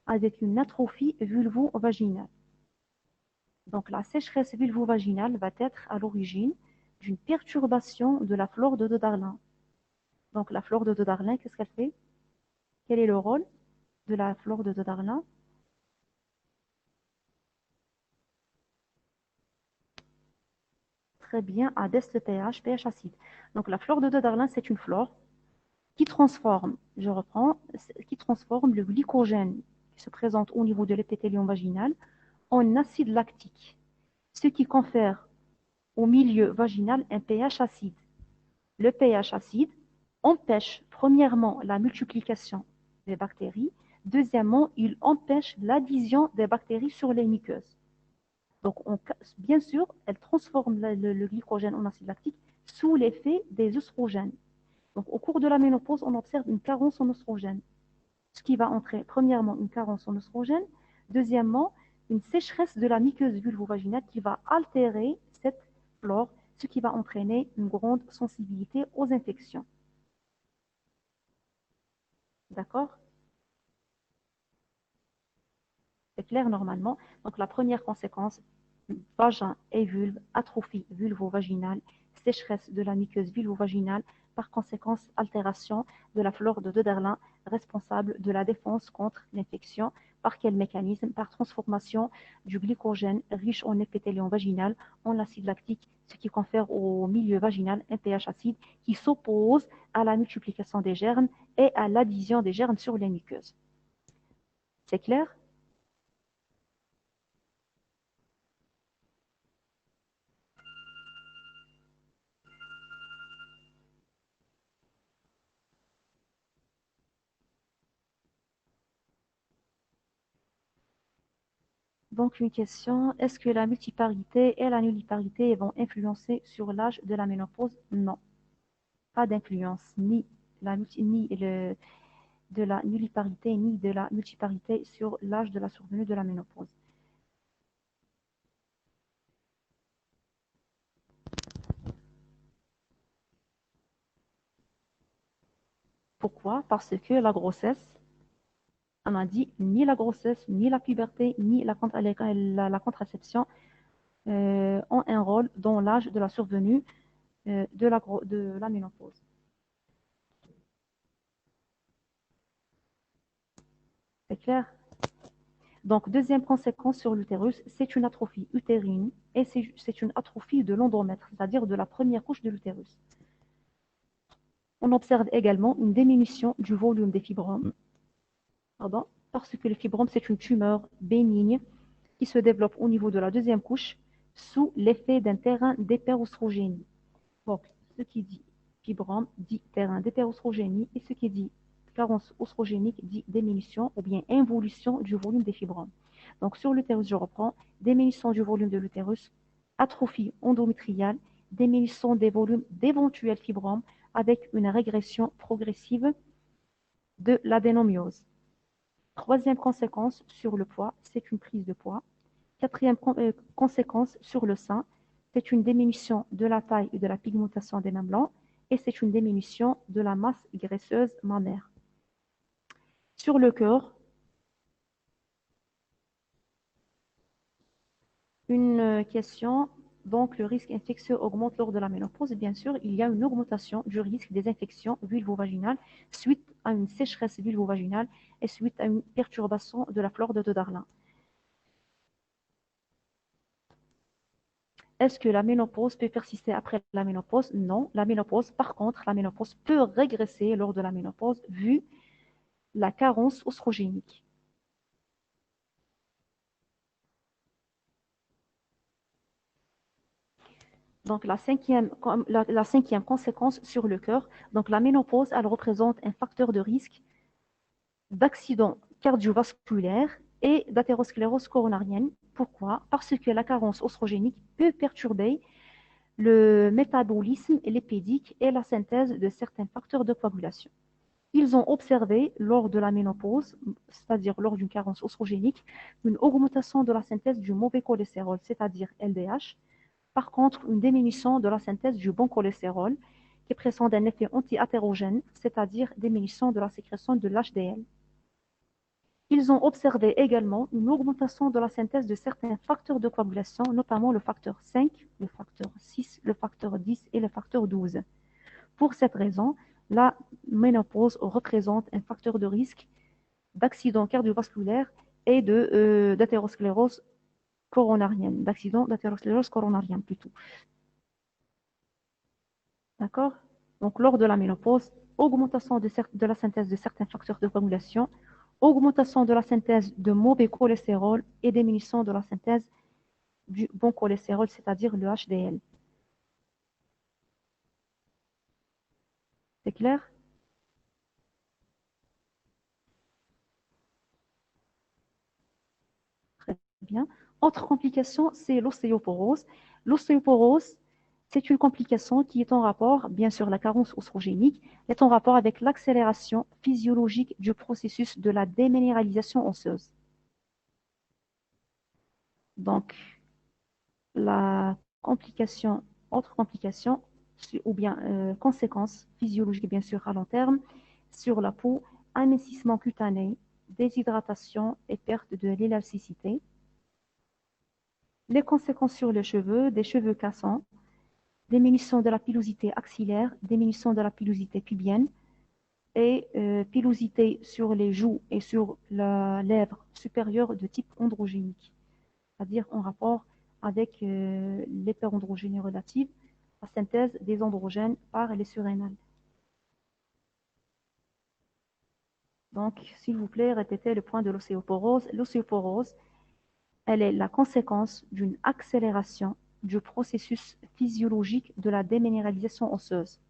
avec une atrophie vulvo-vaginale. Donc, la sécheresse vulvo-vaginale va être à l'origine d'une perturbation de la flore de Darlin. Donc, la flore de Darlin, qu'est-ce qu'elle fait? Quel est le rôle de la flore de Darlin? Très bien, à baisse le pH, pH acide. Donc, la flore de Darlin, c'est une flore qui transforme, je reprends, qui transforme le glycogène qui se présente au niveau de l'épithélium vaginal en acide lactique, ce qui confère au milieu vaginal un pH acide. Le pH acide empêche premièrement la multiplication des bactéries, deuxièmement, il empêche l'adhésion des bactéries sur les muqueuses. Donc, bien sûr, elle transforme le glycogène en acide lactique sous l'effet des œstrogènes. Donc, au cours de la ménopause, on observe une carence en oestrogène, ce qui va entraîner, premièrement, une carence en oestrogène, deuxièmement, une sécheresse de la muqueuse vulvo-vaginale qui va altérer cette flore, ce qui va entraîner une grande sensibilité aux infections. D'accord? C'est clair normalement. Donc, la première conséquence, vagin et vulve, atrophie vulvo-vaginale, sécheresse de la muqueuse vulvo-vaginale, par conséquence, altération de la flore de Döderlin, responsable de la défense contre l'infection. Par quel mécanisme? Par transformation du glycogène riche en épithélium vaginal en acide lactique, ce qui confère au milieu vaginal un pH acide qui s'oppose à la multiplication des germes et à l'adhésion des germes sur les muqueuses. C'est clair? Donc, une question, est-ce que la multiparité et la nulliparité vont influencer sur l'âge de la ménopause? Non, pas d'influence, ni de la nulliparité, ni de la multiparité sur l'âge de la survenue de la ménopause. Pourquoi? Parce que la grossesse, on a dit, ni la grossesse, ni la puberté, ni la contraception ont un rôle dans l'âge de la survenue de la ménopause. C'est clair? Donc, deuxième conséquence sur l'utérus, c'est une atrophie utérine et c'est une atrophie de l'endomètre, c'est-à-dire de la première couche de l'utérus. On observe également une diminution du volume des fibromes, pardon, parce que le fibrome, c'est une tumeur bénigne qui se développe au niveau de la deuxième couche sous l'effet d'un terrain d'hyperostrogénie. Donc, ce qui dit fibrome dit terrain d'hyperostrogénie et ce qui dit carence oestrogénique dit diminution ou bien involution du volume des fibromes. Donc sur l'utérus, je reprends, diminution du volume de l'utérus, atrophie endométriale, diminution des volumes d'éventuels fibromes avec une régression progressive de l'adénomiose. Troisième conséquence sur le poids, c'est une prise de poids. Quatrième conséquence sur le sein, c'est une diminution de la taille et de la pigmentation des mains blancs et c'est une diminution de la masse graisseuse mammaire. Sur le cœur, une question, donc le risque infectieux augmente lors de la ménopause. Bien sûr, il y a une augmentation du risque des infections vulvo-vaginales suite à une sécheresse vulvo-vaginale et suite à une perturbation de la flore de Darlin. Est-ce que la ménopause peut persister après la ménopause? Non. La ménopause, par contre, la ménopause peut régresser lors de la ménopause vu la carence oestrogénique. Donc, la cinquième conséquence sur le cœur, donc la ménopause, elle représente un facteur de risque d'accident cardiovasculaire et d'athérosclérose coronarienne. Pourquoi? Parce que la carence oestrogénique peut perturber le métabolisme lipidique et la synthèse de certains facteurs de coagulation. Ils ont observé lors de la ménopause, c'est-à-dire lors d'une carence oestrogénique, une augmentation de la synthèse du mauvais cholestérol, c'est-à-dire LDH. Par contre, une diminution de la synthèse du bon cholestérol qui présente un effet anti-athérogène, c'est-à-dire diminution de la sécrétion de l'HDL. Ils ont observé également une augmentation de la synthèse de certains facteurs de coagulation, notamment le facteur 5, le facteur 6, le facteur 10 et le facteur 12. Pour cette raison, la ménopause représente un facteur de risque d'accident cardiovasculaire et d'athérosclérose coronarienne, d'accident d'athérosclérose coronarienne plutôt. D'accord? Donc, lors de la ménopause, augmentation de la synthèse de certains facteurs de coagulation, augmentation de la synthèse de mauvais cholestérol et diminution de la synthèse du bon cholestérol, c'est-à-dire le HDL. C'est clair? Très bien. Autre complication, c'est l'ostéoporose. L'ostéoporose, c'est une complication qui est en rapport, bien sûr, la carence oestrogénique, est en rapport avec l'accélération physiologique du processus de la déminéralisation osseuse. Donc, la complication, autre complication, ou bien conséquences physiologiques, bien sûr, à long terme, sur la peau, amincissement cutané, déshydratation et perte de l'élasticité. Les conséquences sur les cheveux, des cheveux cassants, diminution de la pilosité axillaire, diminution de la pilosité pubienne et pilosité sur les joues et sur la lèvre supérieure de type androgénique, c'est-à-dire en rapport avec l'hyperandrogénie relative, la synthèse des androgènes par les surrénales. Donc, s'il vous plaît, répétez le point de l'ostéoporose. L'ostéoporose, elle est la conséquence d'une accélération du processus physiologique de la déminéralisation osseuse.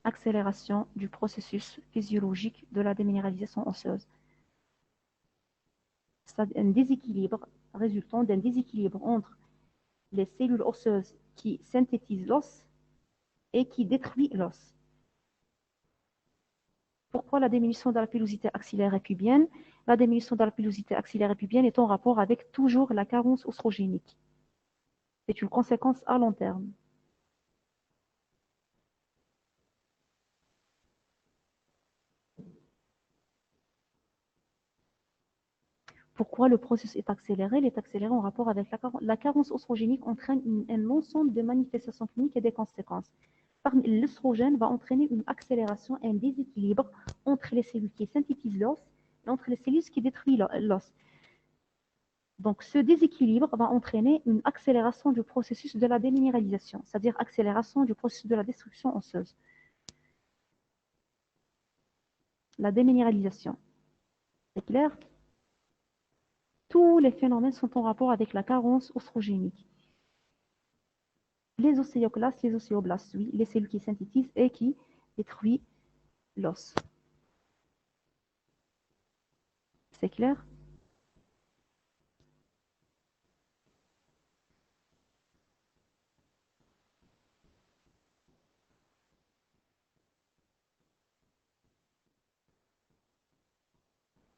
Accélération du processus physiologique de la déminéralisation osseuse. C'est un déséquilibre résultant d'un déséquilibre entre les cellules osseuses qui synthétisent l'os et qui détruit l'os. Pourquoi la diminution de la pilosité axillaire et pubienne? La diminution de la pilosité axillaire et pubienne est en rapport avec toujours la carence oestrogénique. C'est une conséquence à long terme. Pourquoi le processus est accéléré? Il est accéléré en rapport avec la carence oestrogénique entraîne un ensemble de manifestations cliniques et des conséquences. L'œstrogène va entraîner une accélération et un déséquilibre entre les cellules qui synthétisent l'os et entre les cellules qui détruisent l'os. Donc, ce déséquilibre va entraîner une accélération du processus de la déminéralisation, c'est-à-dire accélération du processus de la destruction osseuse. La déminéralisation. C'est clair? Tous les phénomènes sont en rapport avec la carence oestrogénique. Les ostéoclastes, les ostéoblastes, oui, les cellules qui synthétisent et qui détruit l'os. C'est clair?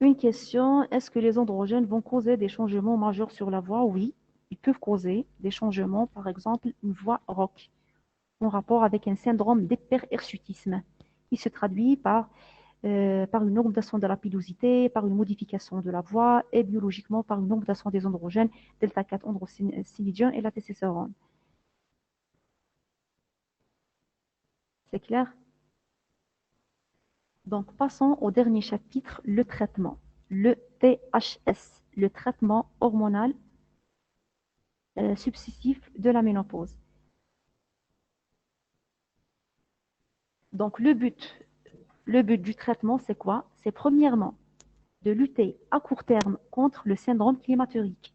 Une question, est-ce que les androgènes vont causer des changements majeurs sur la voix? Oui, ils peuvent causer des changements, par exemple une voix rauque, en rapport avec un syndrome d'hyperhirsutisme, qui se traduit par une augmentation de la pilosité, par une modification de la voix et biologiquement par une augmentation des androgènes, delta 4 androstenedione et la testostérone. C'est clair? Donc, passons au dernier chapitre, le traitement. Le THS, le traitement hormonal successif de la ménopause. Donc, le but du traitement, c'est quoi? C'est premièrement de lutter à court terme contre le syndrome climatérique.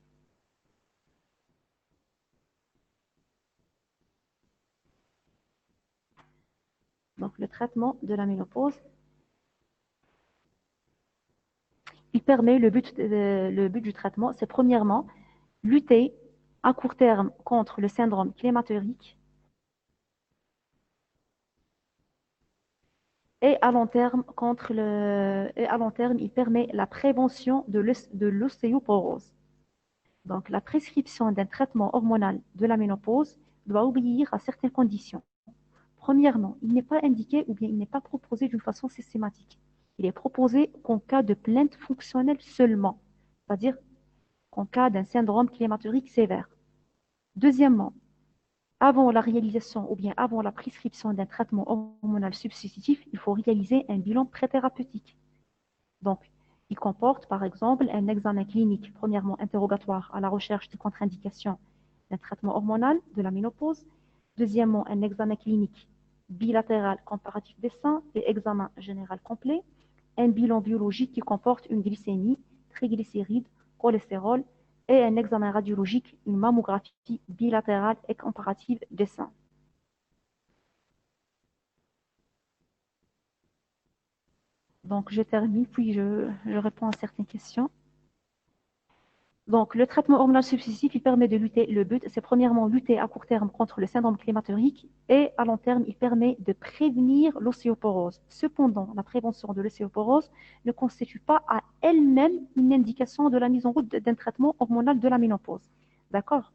Donc, le traitement de la ménopause, le but du traitement, c'est premièrement lutter à court terme contre le syndrome climatérique et à long terme, il permet la prévention de l'ostéoporose. Donc, la prescription d'un traitement hormonal de la ménopause doit obéir à certaines conditions. Premièrement, il n'est pas indiqué ou bien il n'est pas proposé d'une façon systématique. Il est proposé qu'en cas de plainte fonctionnelle seulement, c'est-à-dire qu'en cas d'un syndrome climatérique sévère. Deuxièmement, avant la réalisation ou bien avant la prescription d'un traitement hormonal substitutif, il faut réaliser un bilan préthérapeutique. Donc, il comporte par exemple un examen clinique, premièrement interrogatoire à la recherche des contre-indications d'un traitement hormonal de la ménopause. Deuxièmement, un examen clinique bilatéral comparatif des seins et examen général complet. Un bilan biologique qui comporte une glycémie, triglycérides, cholestérol et un examen radiologique, une mammographie bilatérale et comparative des seins. Donc, je termine, puis je réponds à certaines questions. Donc, le traitement hormonal substitutif, il permet de lutter. Le but, c'est premièrement lutter à court terme contre le syndrome climatérique et à long terme, il permet de prévenir l'ostéoporose. Cependant, la prévention de l'ostéoporose ne constitue pas à elle-même une indication de la mise en route d'un traitement hormonal de la ménopause. D'accord?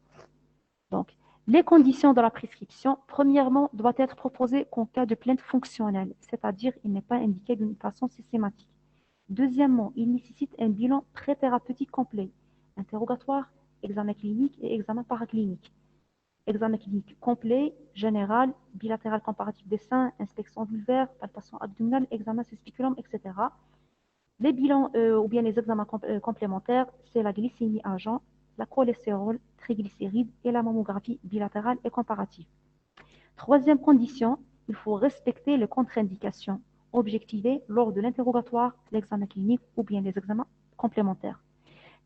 Donc, les conditions de la prescription, premièrement, doivent être proposées qu'en cas de plainte fonctionnelle, c'est-à-dire il n'est pas indiqué d'une façon systématique. Deuxièmement, il nécessite un bilan pré-thérapeutique complet, interrogatoire, examen clinique et examen paraclinique. Examen clinique complet, général, bilatéral comparatif des seins, inspection vulvaire, palpation abdominale, examen spiculum, etc. Les bilans ou bien les examens complémentaires, c'est la glycémie à jeun, la cholestérol, triglycérides et la mammographie bilatérale et comparative. Troisième condition, il faut respecter les contre-indications objectivées lors de l'interrogatoire, l'examen clinique ou bien les examens complémentaires.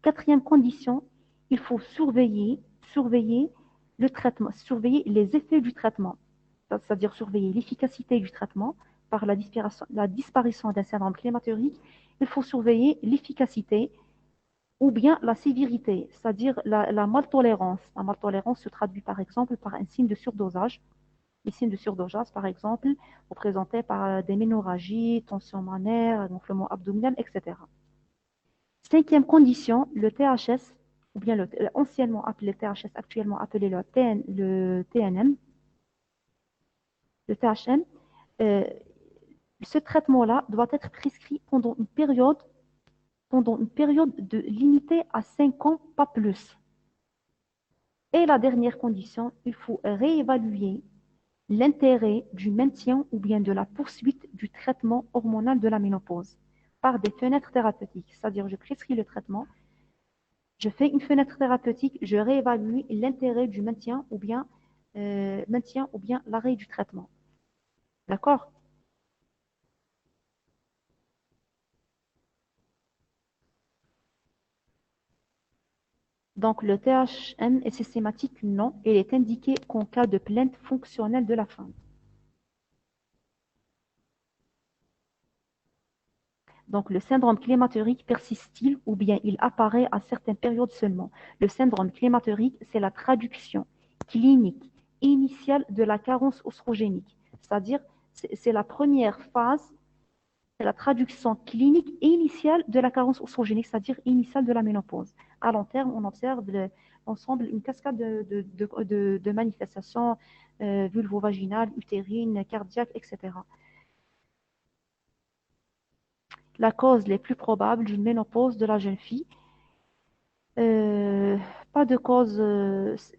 Quatrième condition, il faut surveiller le traitement, surveiller les effets du traitement, c'est-à-dire surveiller l'efficacité du traitement par la disparition d'un syndrome climatérique. Il faut surveiller l'efficacité ou bien la sévérité, c'est-à-dire la maltolérance. La maltolérance se traduit par exemple par un signe de surdosage. Les signes de surdosage, par exemple, représentés par des ménorrhagies, tension mammaire, gonflement abdominal, etc. Cinquième condition, le THS, ou bien anciennement appelé THS, actuellement appelé le TNM, le THM, euh, ce traitement-là doit être prescrit pendant une période limitée à 5 ans, pas plus. Et la dernière condition, il faut réévaluer l'intérêt du maintien ou bien de la poursuite du traitement hormonal de la ménopause par des fenêtres thérapeutiques. C'est-à-dire, je prescris le traitement, je fais une fenêtre thérapeutique, je réévalue l'intérêt du maintien ou bien l'arrêt du traitement. D'accord? Donc, le THM est systématique? Non. Il est indiqué qu'en cas de plainte fonctionnelle de la femme. Donc, le syndrome climactérique persiste-t-il ou bien il apparaît à certaines périodes seulement? Le syndrome climactérique, c'est la traduction clinique initiale de la carence oestrogénique. C'est-à-dire, c'est la première phase, c'est la traduction clinique initiale de la carence oestrogénique, c'est-à-dire initiale de la ménopause. À long terme, on observe l'ensemble, une cascade de manifestations vulvovaginales, utérines, cardiaques, etc. La cause les plus probables d'une ménopause de la jeune fille, euh, pas de cause,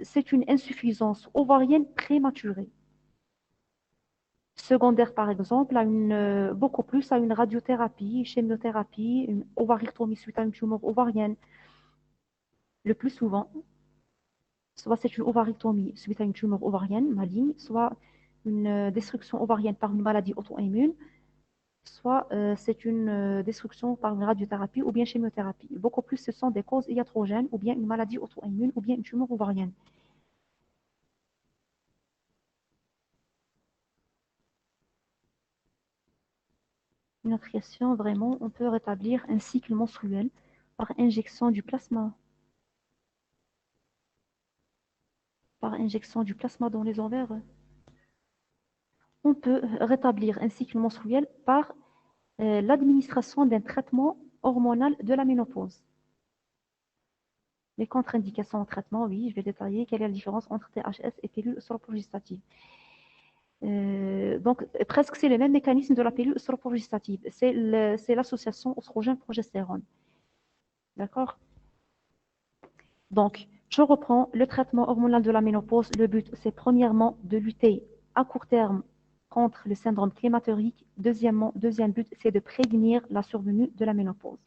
c'est une insuffisance ovarienne prématurée. Secondaire, par exemple, beaucoup plus à une radiothérapie, chimiothérapie, une ovarectomie suite à une tumeur ovarienne. Le plus souvent, soit c'est une ovarectomie suite à une tumeur ovarienne maligne, soit une destruction ovarienne par une maladie auto-immune, soit c'est une destruction par une radiothérapie ou bien chimiothérapie. Beaucoup plus, ce sont des causes iatrogènes ou bien une maladie auto-immune ou bien une tumeur ovarienne. Une autre question, vraiment, on peut rétablir un cycle menstruel par injection du plasma, dans les ovaires. On peut rétablir un cycle menstruel par l'administration d'un traitement hormonal de la ménopause. Les contre-indications au traitement, oui, je vais détailler quelle est la différence entre THS et pilule œstroprogestative. Donc, presque c'est le même mécanisme de la pilule œstroprogestative. C'est l'association oestrogène-progestérone. D'accord? Donc, je reprends le traitement hormonal de la ménopause. Le but, c'est premièrement de lutter à court terme contre le syndrome climactérique. Deuxième but, c'est de prévenir la survenue de la ménopause.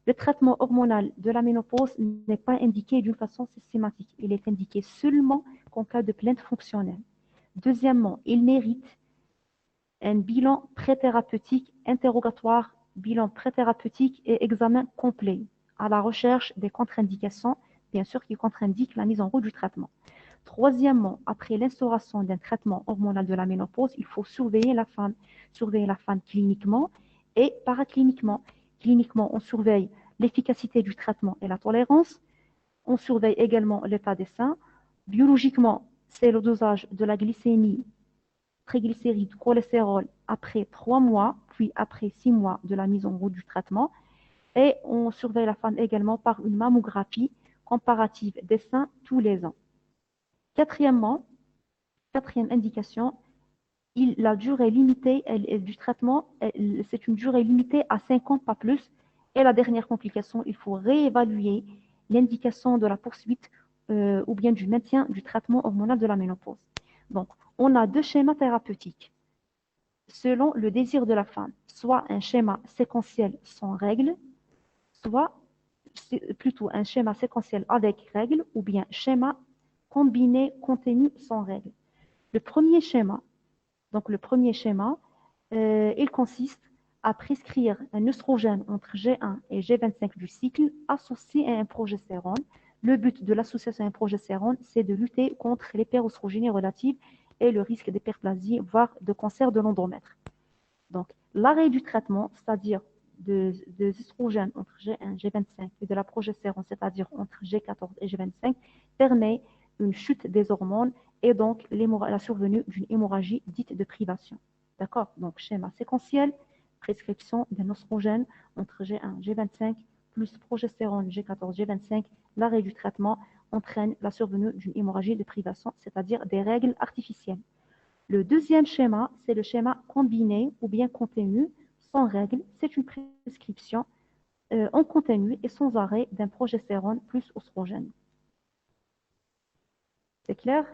Le traitement hormonal de la ménopause n'est pas indiqué d'une façon systématique. Il est indiqué seulement qu'en cas de plainte fonctionnelle. Deuxièmement, il mérite un bilan préthérapeutique interrogatoire, bilan préthérapeutique et examen complet à la recherche des contre-indications, bien sûr, qui contre-indiquent la mise en route du traitement. Troisièmement, après l'instauration d'un traitement hormonal de la ménopause, il faut surveiller la femme cliniquement et paracliniquement. Cliniquement, on surveille l'efficacité du traitement et la tolérance. On surveille également l'état des seins. Biologiquement, c'est le dosage de la glycémie, triglycérides, cholestérol après 3 mois, puis après 6 mois de la mise en route du traitement. Et on surveille la femme également par une mammographie comparative des seins tous les ans. Quatrièmement, quatrième indication, la durée limitée du traitement, c'est une durée limitée à 5 ans, pas plus. Et la dernière complication, il faut réévaluer l'indication de la poursuite ou bien du maintien du traitement hormonal de la ménopause. Donc, on a deux schémas thérapeutiques selon le désir de la femme, soit un schéma séquentiel sans règles, soit plutôt un schéma séquentiel avec règles ou bien schéma combiné contenu sans règles. Le premier schéma, il consiste à prescrire un œstrogène entre G1 et G25 du cycle associé à un progestérone. Le but de l'association à un progestérone, c'est de lutter contre l'hyperostrogénie relative et le risque d'hyperplasie, voire de cancer de l'endomètre. Donc, l'arrêt du traitement, c'est-à-dire des estrogènes entre G1 et G25 et de la progestérone, c'est-à-dire entre G14 et G25, permet une chute des hormones et donc la survenue d'une hémorragie dite de privation. D'accord? Donc, schéma séquentiel, prescription d'un oestrogène entre G1 et G25 plus progestérone G14, G25, l'arrêt du traitement entraîne la survenue d'une hémorragie de privation, c'est-à-dire des règles artificielles. Le deuxième schéma, c'est le schéma combiné ou bien contenu, sans règle. C'est une prescription en continu et sans arrêt d'un progestérone plus oestrogène. C'est clair?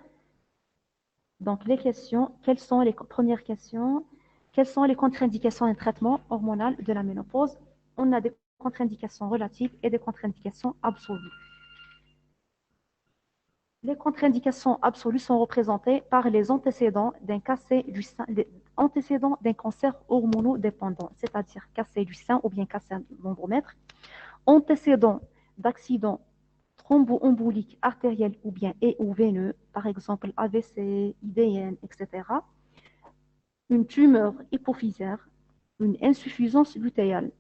Donc, les questions, quelles sont les premières questions? Quelles sont les contre-indications d'un traitement hormonal de la ménopause? On a des contre-indications relatives et des contre-indications absolues. Les contre-indications absolues sont représentées par les antécédents d'un cancer hormonodépendant, c'est-à-dire cassé du sein ou bien cassé de l'endomètre, antécédents d'accidents thromboemboliques artériels ou bien ou veineux, par exemple AVC, IDN, etc., une tumeur hypophysaire, une insuffisance lutéale.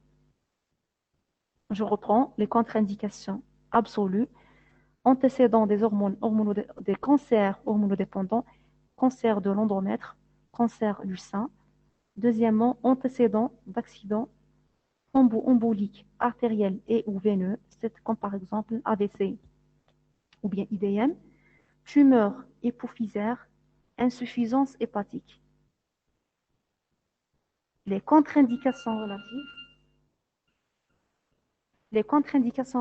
Je reprends les contre-indications absolues, antécédents des des cancers hormonodépendants, cancer de l'endomètre, cancer du sein. Deuxièmement, antécédents d'accidents emboliques artériels et ou veineux, comme par exemple AVC ou bien IDM, tumeur hypophysaire, insuffisance hépatique. Les contre-indications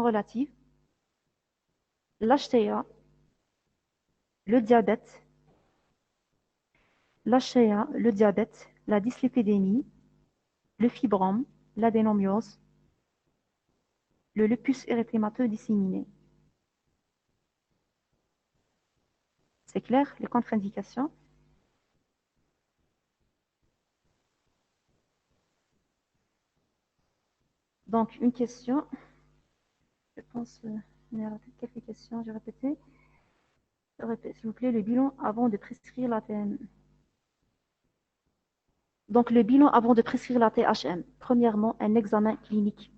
relatives, l'HTA, le diabète, la dyslipidémie, le fibrome, l'adénomiose, le lupus érythémateux disséminé. C'est clair, les contre-indications? Donc, une question. Je pense, il y a quelques questions, j'ai répété. S'il vous plaît, le bilan avant de prescrire la TM. Donc, le bilan avant de prescrire la THM. Premièrement, un examen clinique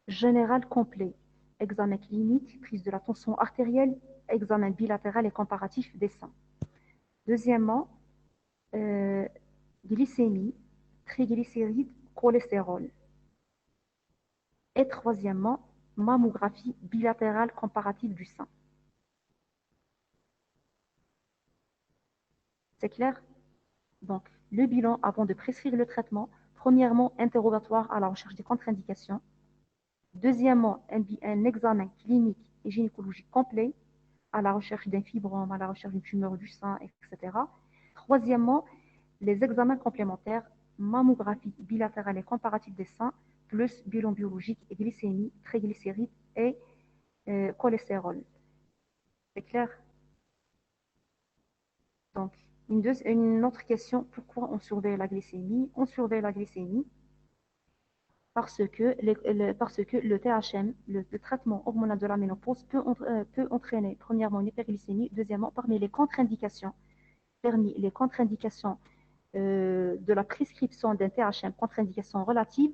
général complet. Examen clinique, prise de la tension artérielle, examen bilatéral et comparatif des seins. Deuxièmement, glycémie, triglycérides, cholestérol. Et troisièmement, mammographie bilatérale comparative du sein. C'est clair? Donc, le bilan avant de prescrire le traitement. Premièrement, interrogatoire à la recherche des contre-indications. Deuxièmement, un examen clinique et gynécologique complet à la recherche d'un fibrome, à la recherche d'une tumeur du sein, etc. Troisièmement, les examens complémentaires, mammographie bilatérale et comparative des seins, plus bilan biologique et glycémie, triglycérides et cholestérol. C'est clair? Donc, une autre question, pourquoi on surveille la glycémie? On surveille la glycémie parce que le THM, le traitement hormonal de la ménopause, peut entraîner, premièrement, une hyperglycémie, deuxièmement, parmi les contre-indications de la prescription d'un THM, contre-indication relative,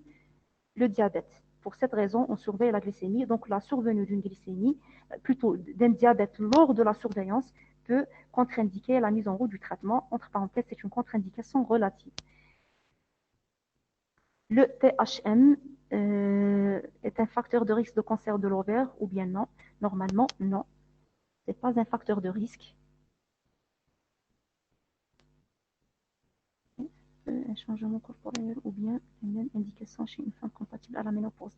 le diabète. Pour cette raison, on surveille la glycémie. Donc, la survenue d'une glycémie, plutôt d'un diabète lors de la surveillance, peut contre-indiquer la mise en route du traitement. Entre parenthèses, c'est une contre-indication relative. Le THM est un facteur de risque de cancer de l'ovaire ou bien non? Normalement, non. Ce n'est pas un facteur de risque. Un changement corporel ou bien une même indication chez une femme compatible à la ménopause.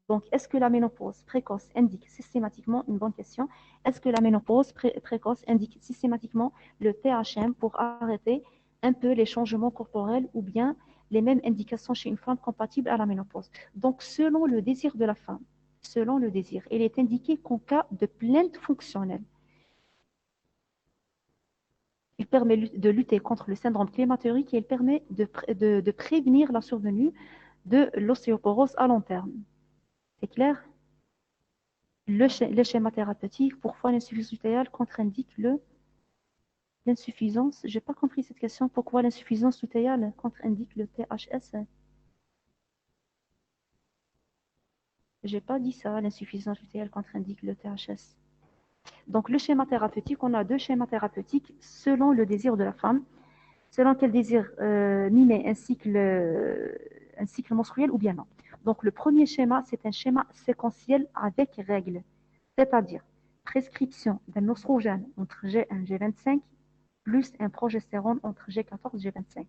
Donc, est-ce que la ménopause précoce indique systématiquement, une bonne question, est-ce que la ménopause précoce indique systématiquement le THM pour arrêter un peu les changements corporels ou bien les mêmes indications chez une femme compatible à la ménopause? Donc, selon le désir de la femme, il est indiqué qu'en cas de plainte fonctionnelle, il permet de lutter contre le syndrome climatérique et il permet de prévenir la survenue de l'ostéoporose à long terme. C'est clair? Le schéma thérapeutique, pourquoi l'insuffisance lutéale contre-indique l'insuffisance? Je n'ai pas compris cette question. Pourquoi l'insuffisance lutéale contre-indique le THS? Je n'ai pas dit ça, l'insuffisance lutéale contre-indique le THS. Donc, le schéma thérapeutique, on a deux schémas thérapeutiques selon le désir de la femme, selon qu'elle désire mimer un cycle menstruel ou bien non. Donc, le premier schéma, c'est un schéma séquentiel avec règles, c'est-à-dire prescription d'un oestrogène entre G1 et G25 plus un progestérone entre G14 et G25.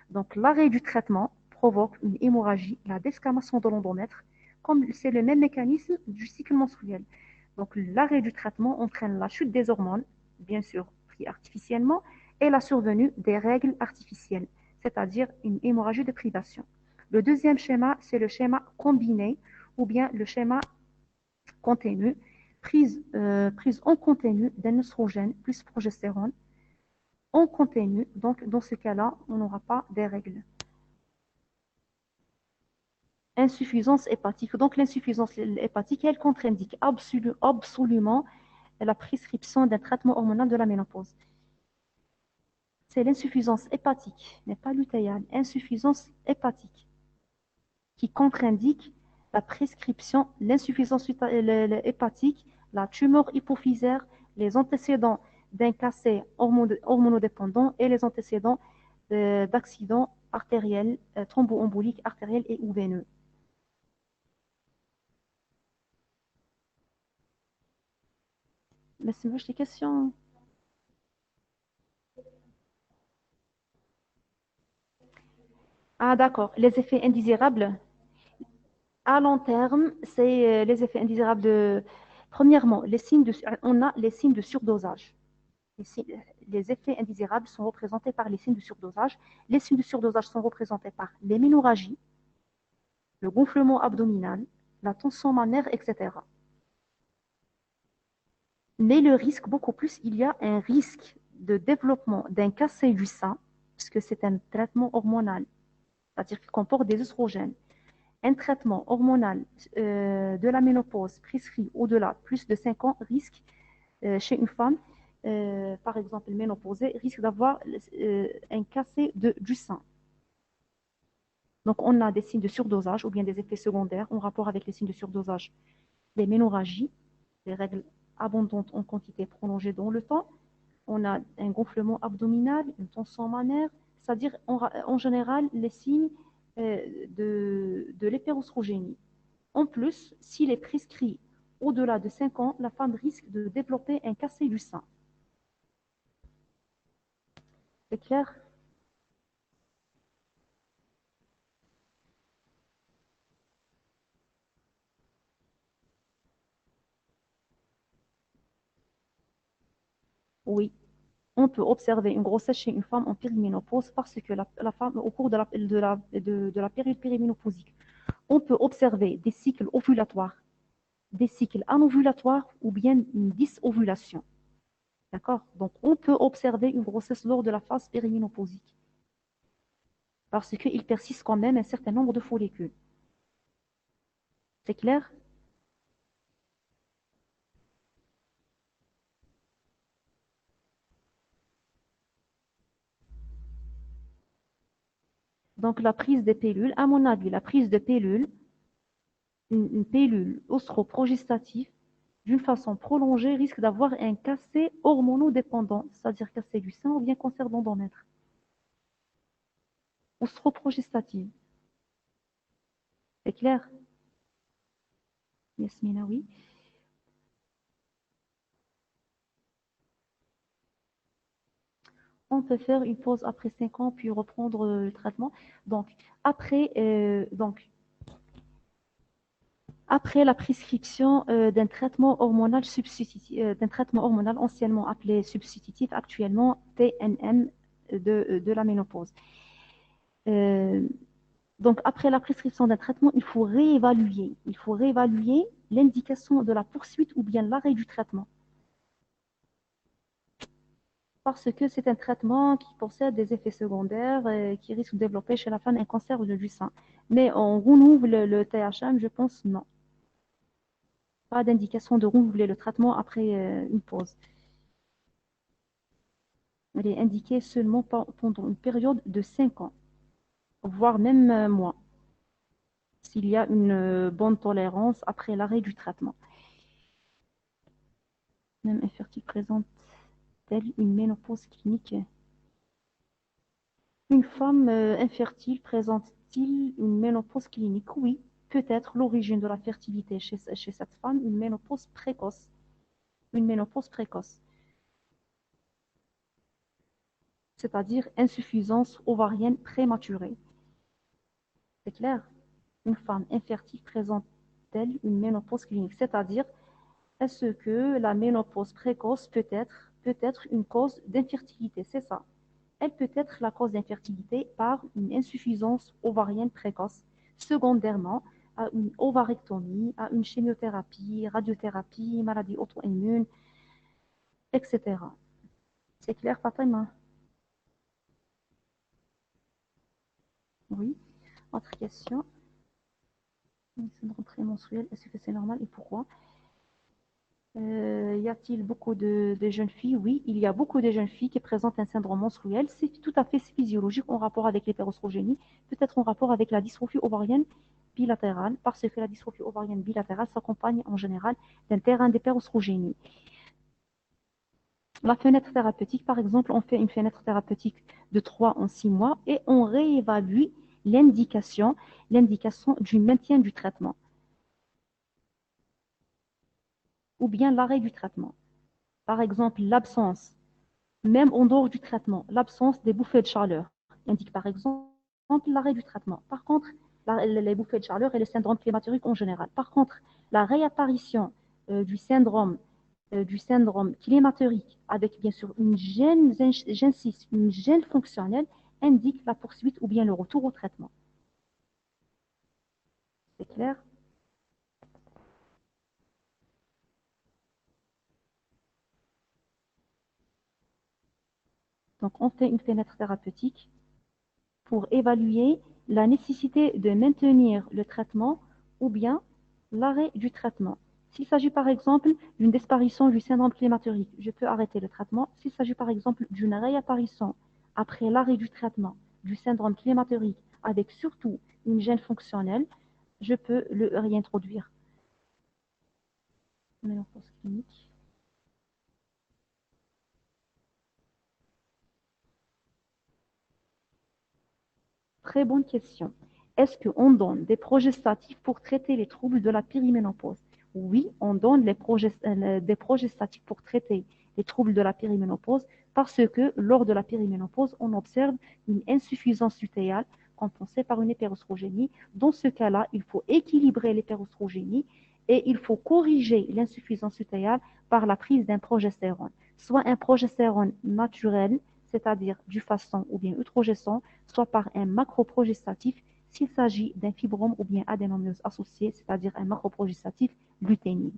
Donc, l'arrêt du traitement provoque une hémorragie, la desquamation de l'endomètre, comme c'est le même mécanisme du cycle menstruel. Donc, l'arrêt du traitement entraîne la chute des hormones, bien sûr pris artificiellement, et la survenue des règles artificielles, c'est-à-dire une hémorragie de privation. Le deuxième schéma, c'est le schéma combiné ou bien le schéma continu, prise en continu d'un oestrogène plus progestérone en continu. Donc, dans ce cas-là, on n'aura pas des règles. Insuffisance hépatique. Donc, l'insuffisance hépatique, elle contre-indique absolument la prescription d'un traitement hormonal de la ménopause. C'est l'insuffisance hépatique, n'est pas lutéale, insuffisance hépatique, qui contre-indique la prescription, l'insuffisance hépatique, la tumeur hypophysaire, les antécédents d'un cassé hormonodépendant et les antécédents d'accidents artériels, thromboemboliques artériels et ou veineux. Mais c'est les questions. Ah, d'accord. Les effets indésirables. À long terme, c'est les effets indésirables de. Premièrement, on a les signes de surdosage. Les, les effets indésirables sont représentés par les signes de surdosage. Les signes de surdosage sont représentés par l'héménorragie, le gonflement abdominal, la tension mammaire, etc. Mais le risque, beaucoup plus, il y a un risque de développement d'un cassé du sein, puisque c'est un traitement hormonal, c'est-à-dire qu'il comporte des œstrogènes. Un traitement hormonal de la ménopause prescrit au-delà plus de 5 ans risque, chez une femme, par exemple ménopausée, risque d'avoir un cassé du sein. Donc, on a des signes de surdosage ou bien des effets secondaires en rapport avec les signes de surdosage. Les ménorragies, les règles abondantes en quantité prolongée dans le temps. On a un gonflement abdominal, une tension mammaire, c'est-à-dire en général les signes de l'hyperostrogénie. En plus, s'il est prescrit au-delà de 5 ans, la femme risque de développer un cassé du sein. C'est clair? Oui. On peut observer une grossesse chez une femme en périménopause parce que la femme, au cours de la période périménopausique, on peut observer des cycles ovulatoires, des cycles anovulatoires ou bien une dysovulation. D'accord? Donc, on peut observer une grossesse lors de la phase périménopausique parce qu'il persiste quand même un certain nombre de follicules. C'est clair? Donc, la prise des pilules, à mon avis, la prise de pilules, une pilule ostroprogestative, d'une façon prolongée, risque d'avoir un cassé hormonodépendant, c'est-à-dire cassé du sein ou bien cancer d'endomètre. Ostroprogestative. C'est clair? Yasmina, oui. On peut faire une pause après 5 ans, puis reprendre le traitement. Donc, après, après la prescription d'un traitement hormonal substitutif, d'un traitement hormonal anciennement appelé substitutif, actuellement TNM de la ménopause. Euh, donc, après la prescription d'un traitement, il faut réévaluer. Il faut réévaluer l'indication de la poursuite ou bien l'arrêt du traitement. Parce que c'est un traitement qui possède des effets secondaires qui risquent de développer chez la femme un cancer du sein. Mais on renouvelle le THM, je pense, non. Pas d'indication de renouveler le traitement après une pause. Elle est indiquée seulement pendant une période de 5 ans, voire même moins, s'il y a une bonne tolérance après l'arrêt du traitement. Même infertile présente-t-elle une ménopause clinique? Une femme infertile présente-t-il une ménopause clinique? Oui, peut-être l'origine de la fertilité chez cette femme, une ménopause précoce. Une ménopause précoce, c'est-à-dire insuffisance ovarienne prématurée. C'est clair? Une femme infertile présente-t-elle une ménopause clinique? C'est-à-dire, est-ce que la ménopause précoce peut être une cause d'infertilité? C'est ça. Elle peut être la cause d'infertilité par une insuffisance ovarienne précoce, secondairement à une ovarectomie, à une chimiothérapie, radiothérapie, maladie auto-immune, etc. C'est clair, Fatima? Oui. Autre question. Une syndrome prémenstruel, est-ce que c'est normal et pourquoi? Y a-t-il beaucoup de jeunes filles? Oui, il y a beaucoup de jeunes filles qui présentent un syndrome menstruel. C'est tout à fait physiologique en rapport avec l'hyperostrogénie, peut-être en rapport avec la dystrophie ovarienne, bilatérale parce que la dystrophie ovarienne bilatérale s'accompagne en général d'un terrain d'hyperœstrogénie. La fenêtre thérapeutique, par exemple, on fait une fenêtre thérapeutique de 3 en 6 mois et on réévalue l'indication du maintien du traitement ou bien l'arrêt du traitement. Par exemple, l'absence, même en dehors du traitement, l'absence des bouffées de chaleur indique par exemple l'arrêt du traitement. Par contre, les bouffées de chaleur et le syndrome climatorique en général. Par contre, la réapparition du syndrome climatorique avec bien sûr j'insiste, une gêne fonctionnelle indique la poursuite ou bien le retour au traitement. C'est clair? Donc, on fait une fenêtre thérapeutique pour évaluer la nécessité de maintenir le traitement ou bien l'arrêt du traitement. S'il s'agit par exemple d'une disparition du syndrome climatorique, je peux arrêter le traitement. S'il s'agit par exemple d'une réapparition après l'arrêt du traitement du syndrome climatorique avec surtout une gêne fonctionnelle, je peux le réintroduire. Ménopause clinique. Très bonne question. Est-ce qu'on donne des progestatifs pour traiter les troubles de la périménopause? Oui, on donne des progestatifs pour traiter les troubles de la périménopause parce que lors de la périménopause, on observe une insuffisance lutéale compensée par une hyperostrogénie. Dans ce cas-là, il faut équilibrer l'hyperostrogénie et il faut corriger l'insuffisance lutéale par la prise d'un progestérone, soit un progestérone naturel, c'est-à-dire du fasson ou bien utrogesson, soit par un macroprogestatif s'il s'agit d'un fibrome ou bien adénomyose associée, c'est-à-dire un macroprogestatif gluténide.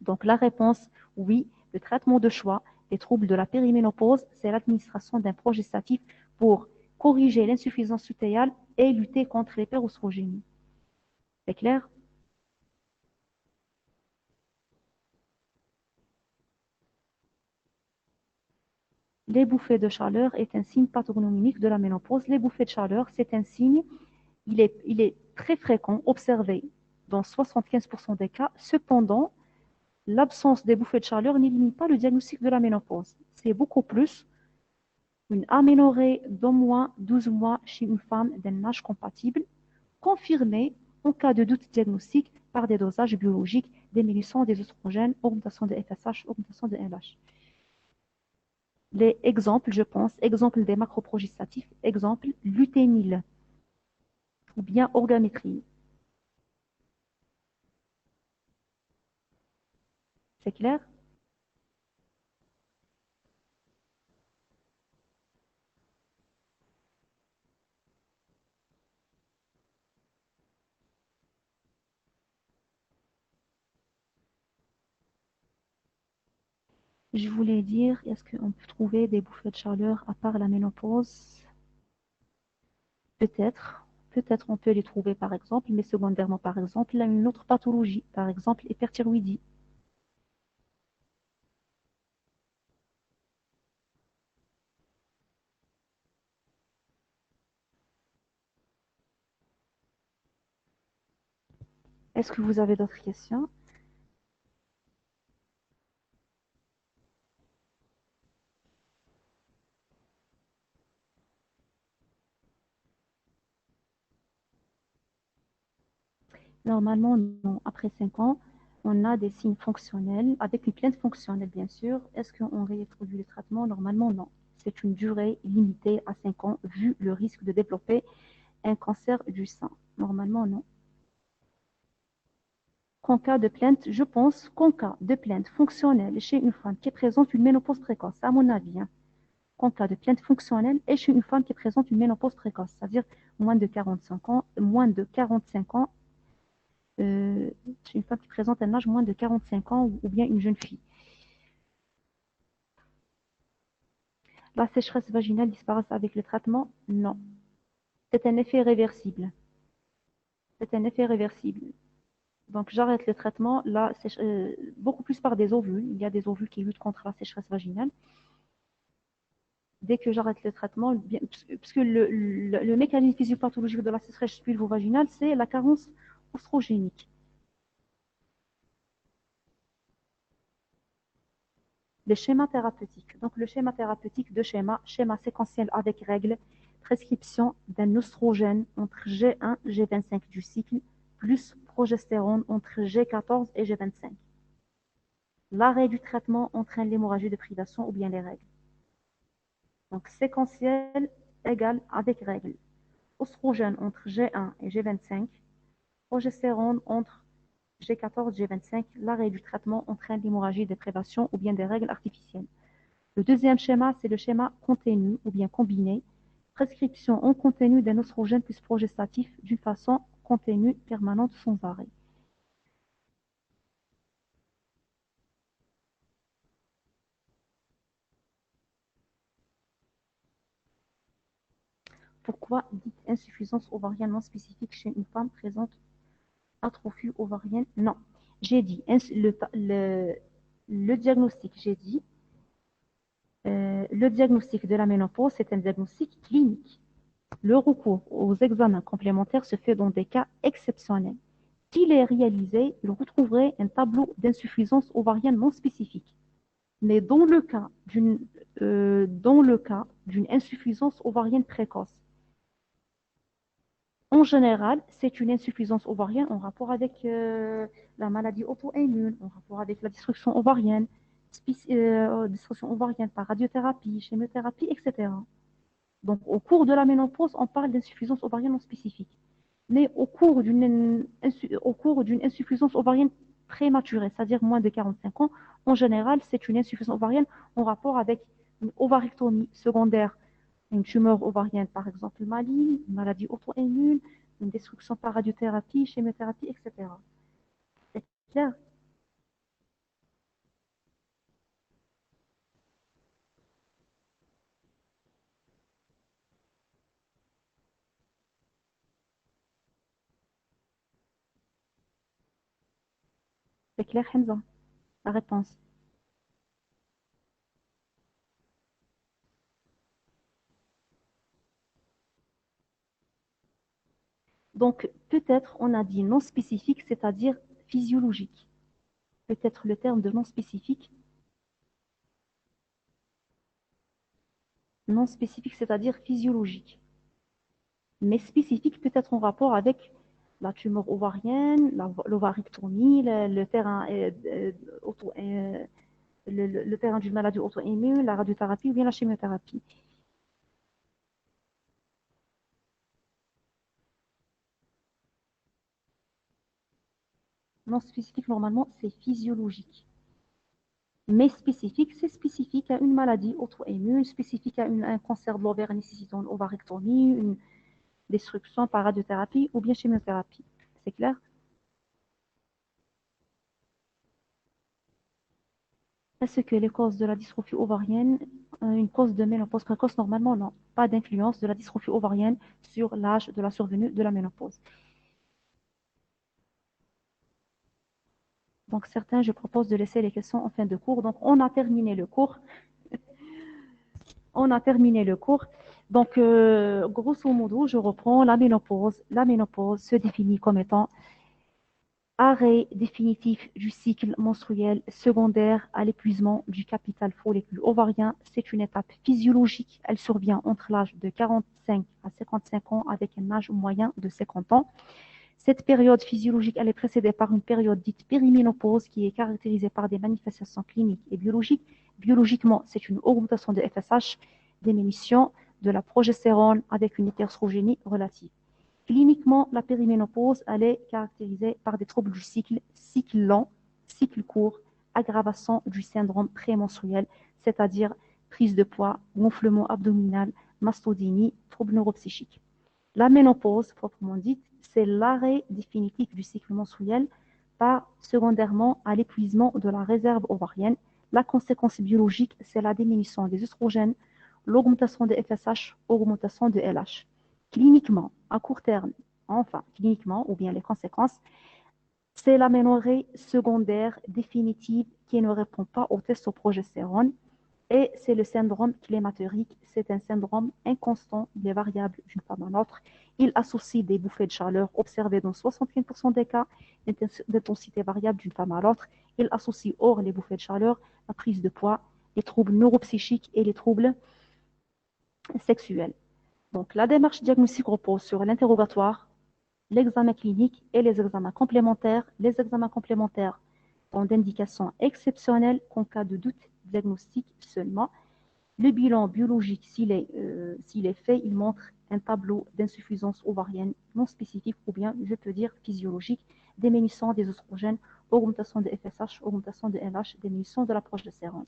Donc la réponse, oui, le traitement de choix des troubles de la périménopause, c'est l'administration d'un progestatif pour corriger l'insuffisance lutéale et lutter contre l'hyperostrogénie. C'est clair? Les bouffées de chaleur est un signe pathognomonique de la ménopause. Les bouffées de chaleur, c'est un signe, il est très fréquent, observé dans 75% des cas. Cependant, l'absence des bouffées de chaleur n'élimine pas le diagnostic de la ménopause. C'est beaucoup plus une aménorrhée d'au moins 12 mois chez une femme d'un âge compatible, confirmée en cas de doute diagnostique par des dosages biologiques diminution des oestrogènes, augmentation de FSH, augmentation de LH. Les exemples, je pense, exemple des macroprogestatifs, exemple luténil ou bien orgamétrie. C'est clair? Je voulais dire, est-ce qu'on peut trouver des bouffées de chaleur à part la ménopause? Peut-être. Peut-être on peut les trouver par exemple, mais secondairement par exemple, il a une autre pathologie, par exemple hyperthyroïdie. Est-ce que vous avez d'autres questions? Normalement, non. Après 5 ans, on a des signes fonctionnels, avec une plainte fonctionnelle bien sûr. Est-ce qu'on réintroduit le traitement? Normalement, non. C'est une durée limitée à 5 ans, vu le risque de développer un cancer du sein. Normalement, non. Qu'en cas de plainte, je pense qu'en cas de plainte fonctionnelle chez une femme qui présente une ménopause précoce, à mon avis, hein, qu'en cas de plainte fonctionnelle et chez une femme qui présente une ménopause précoce, c'est-à-dire moins de 45 ans, chez une femme qui présente un âge moins de 45 ans ou bien une jeune fille. La sécheresse vaginale disparaît avec le traitement? Non. C'est un effet réversible. C'est un effet réversible. Donc j'arrête le traitement, là, beaucoup plus par des ovules. Il y a des ovules qui luttent contre la sécheresse vaginale. dès que j'arrête le traitement, puisque le mécanisme physiopathologique de la sécheresse pulvo-vaginale, c'est la carence oestrogénique. Les schémas thérapeutiques. Donc, le schéma thérapeutique, schéma séquentiel avec règles, prescription d'un oestrogène entre G1 et G25 du cycle, plus progestérone entre G14 et G25. L'arrêt du traitement entraîne l'hémorragie de privation ou bien les règles. Donc, séquentiel égale avec règles. Oestrogène entre G1 et G25, progestérone entre G14 et G25, l'arrêt du traitement entraîne l'hémorragie des privations ou bien des règles artificielles. Le deuxième schéma, c'est le schéma continu ou bien combiné. Prescription en continu d'un oestrogène plus progestatif d'une façon continue, permanente, sans arrêt. Pourquoi dite insuffisance ovarienne non spécifique chez une femme présente atrophie ovarienne? Non. J'ai dit le diagnostic, le diagnostic de la ménopause, c'est un diagnostic clinique. Le recours aux examens complémentaires se fait dans des cas exceptionnels. S'il est réalisé, il retrouverait un tableau d'insuffisance ovarienne non spécifique. Mais dans le cas d'une insuffisance ovarienne précoce, en général, c'est une insuffisance ovarienne en rapport avec la maladie auto-immune, en rapport avec la destruction ovarienne, destruction ovarienne par radiothérapie, chimiothérapie, etc. Donc, au cours de la ménopause, on parle d'insuffisance ovarienne non spécifique. Mais au cours d'une insuffisance ovarienne prématurée, c'est-à-dire moins de 45 ans, en général, c'est une insuffisance ovarienne en rapport avec une ovarectomie secondaire, une tumeur ovarienne, par exemple maligne, une maladie auto-immune, une destruction par radiothérapie, chimiothérapie, etc. C'est clair? C'est clair, Hamza? La réponse. Donc, peut-être on a dit non spécifique, c'est-à-dire physiologique. Peut-être le terme de non spécifique, c'est-à-dire physiologique. Mais spécifique peut être en rapport avec la tumeur ovarienne, l'ovarectomie, le terrain, le terrain d'une maladie auto-immune, la radiothérapie ou bien la chimiothérapie. Non spécifique, normalement, c'est physiologique. Mais spécifique, c'est spécifique à une maladie auto-immune, spécifique à un cancer de l'ovaire nécessitant une ovarectomie, une destruction par radiothérapie ou bien chimiothérapie. C'est clair? Est-ce que les causes de la dystrophie ovarienne, une cause de ménopause précoce, normalement, non. Pas d'influence de la dystrophie ovarienne sur l'âge de la survenue de la ménopause. Donc, certains, je propose de laisser les questions en fin de cours. Donc, on a terminé le cours. On a terminé le cours. Donc, grosso modo, je reprends la ménopause. La ménopause se définit comme étant arrêt définitif du cycle menstruel secondaire à l'épuisement du capital follicule ovarien. C'est une étape physiologique. Elle survient entre l'âge de 45 à 55 ans avec un âge moyen de 50 ans. Cette période physiologique, elle est précédée par une période dite périménopause qui est caractérisée par des manifestations cliniques et biologiques. Biologiquement, c'est une augmentation de FSH, diminution de la progestérone avec une hyperstrogénie relative. Cliniquement, la périménopause, elle est caractérisée par des troubles du cycle lent, cycle court, aggravation du syndrome prémenstruel, c'est-à-dire prise de poids, gonflement abdominal, mastodynie, troubles neuropsychiques. La ménopause, proprement dite, c'est l'arrêt définitif du cycle menstruel par secondairement à l'épuisement de la réserve ovarienne. La conséquence biologique, c'est la diminution des oestrogènes, l'augmentation des FSH, augmentation de LH. Cliniquement, à court terme, enfin, cliniquement, ou bien les conséquences, c'est l'aménorrhée secondaire définitive qui ne répond pas au testoprogestérone. Et c'est le syndrome climactérique. C'est un syndrome inconstant. Il est variable d'une femme à l'autre. Il associe des bouffées de chaleur observées dans 61% des cas, d'intensité variable d'une femme à l'autre. Il associe hors les bouffées de chaleur la prise de poids, les troubles neuropsychiques et les troubles sexuels. Donc, la démarche diagnostique repose sur l'interrogatoire, l'examen clinique et les examens complémentaires. Les examens complémentaires sont d'indication exceptionnelle qu'en cas de doute diagnostique seulement. Le bilan biologique, s'il est fait, il montre un tableau d'insuffisance ovarienne non spécifique ou bien, je peux dire, physiologique, diminution des oestrogènes, augmentation de FSH, augmentation de LH, diminution de la progestérone.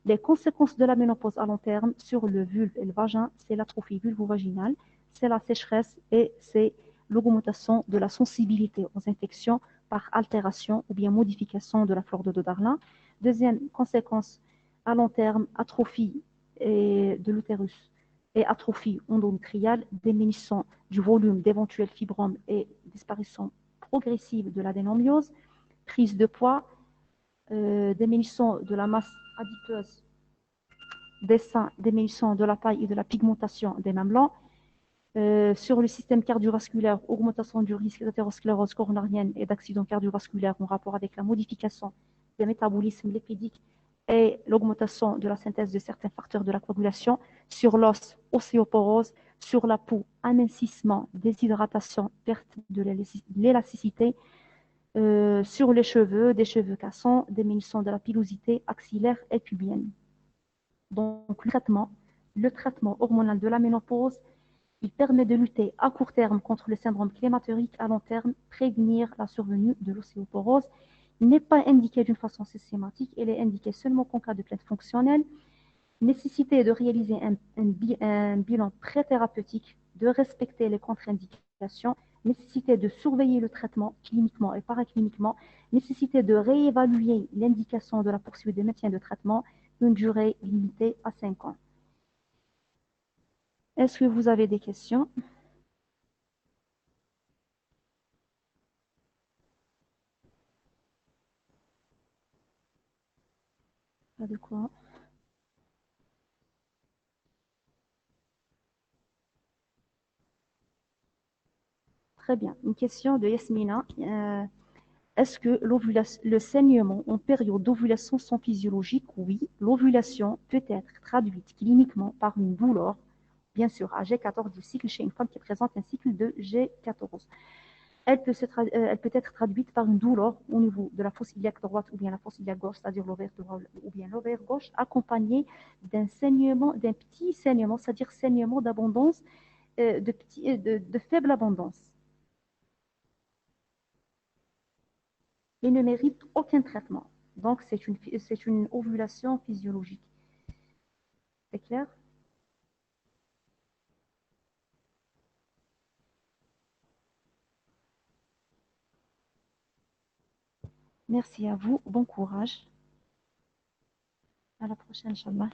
Les conséquences de la ménopause à long terme sur le vulve et le vagin, c'est l'atrophie vulvo-vaginale, c'est la sécheresse et c'est l'augmentation de la sensibilité aux infections par altération ou bien modification de la flore de Darlin. Deuxième conséquence à long terme, atrophie de l'utérus et atrophie endométriale, diminution du volume d'éventuels fibromes et disparition progressive de l'adénomiose, prise de poids, diminution de la masse adipeuse des seins, diminution de la taille et de la pigmentation des mamelons. Sur le système cardiovasculaire, augmentation du risque d'athérosclérose coronarienne et d'accident cardiovasculaire en rapport avec la modification des métabolismes lipidiques et l'augmentation de la synthèse de certains facteurs de la coagulation. Sur l'os, ostéoporose. Sur la peau, amincissement, déshydratation, perte de l'élasticité. Sur les cheveux, des cheveux cassants, diminution de la pilosité axillaire et pubienne. Donc, le traitement hormonal de la ménopause, il permet de lutter à court terme contre le syndrome climactérique, à long terme, prévenir la survenue de l'ostéoporose. Il n'est pas indiqué d'une façon systématique, il est indiqué seulement qu'en cas de plainte fonctionnelle. Nécessité de réaliser un bilan pré-thérapeutique, de respecter les contre-indications, nécessité de surveiller le traitement cliniquement et paracliniquement, nécessité de réévaluer l'indication de la poursuite des maintien de traitement, une durée limitée à 5 ans. Est-ce que vous avez des questions? Pas de quoi? Très bien. Une question de Yasmina. Est-ce que le saignement en période d'ovulation sont physiologiques? Oui. L'ovulation peut être traduite cliniquement par une douleur, bien sûr, à G14 du cycle chez une femme qui présente un cycle de G14. Elle peut être traduite par une douleur au niveau de la fosse iliaque droite ou bien la fosse iliaque gauche, c'est-à-dire l'ovaire droit ou bien l'ovaire gauche, accompagné d'un saignement, d'un petit saignement, c'est-à-dire saignement d'abondance, de faible abondance. Il ne mérite aucun traitement. Donc, c'est une ovulation physiologique. C'est clair? Merci à vous. Bon courage. À la prochaine, Inch'Allah.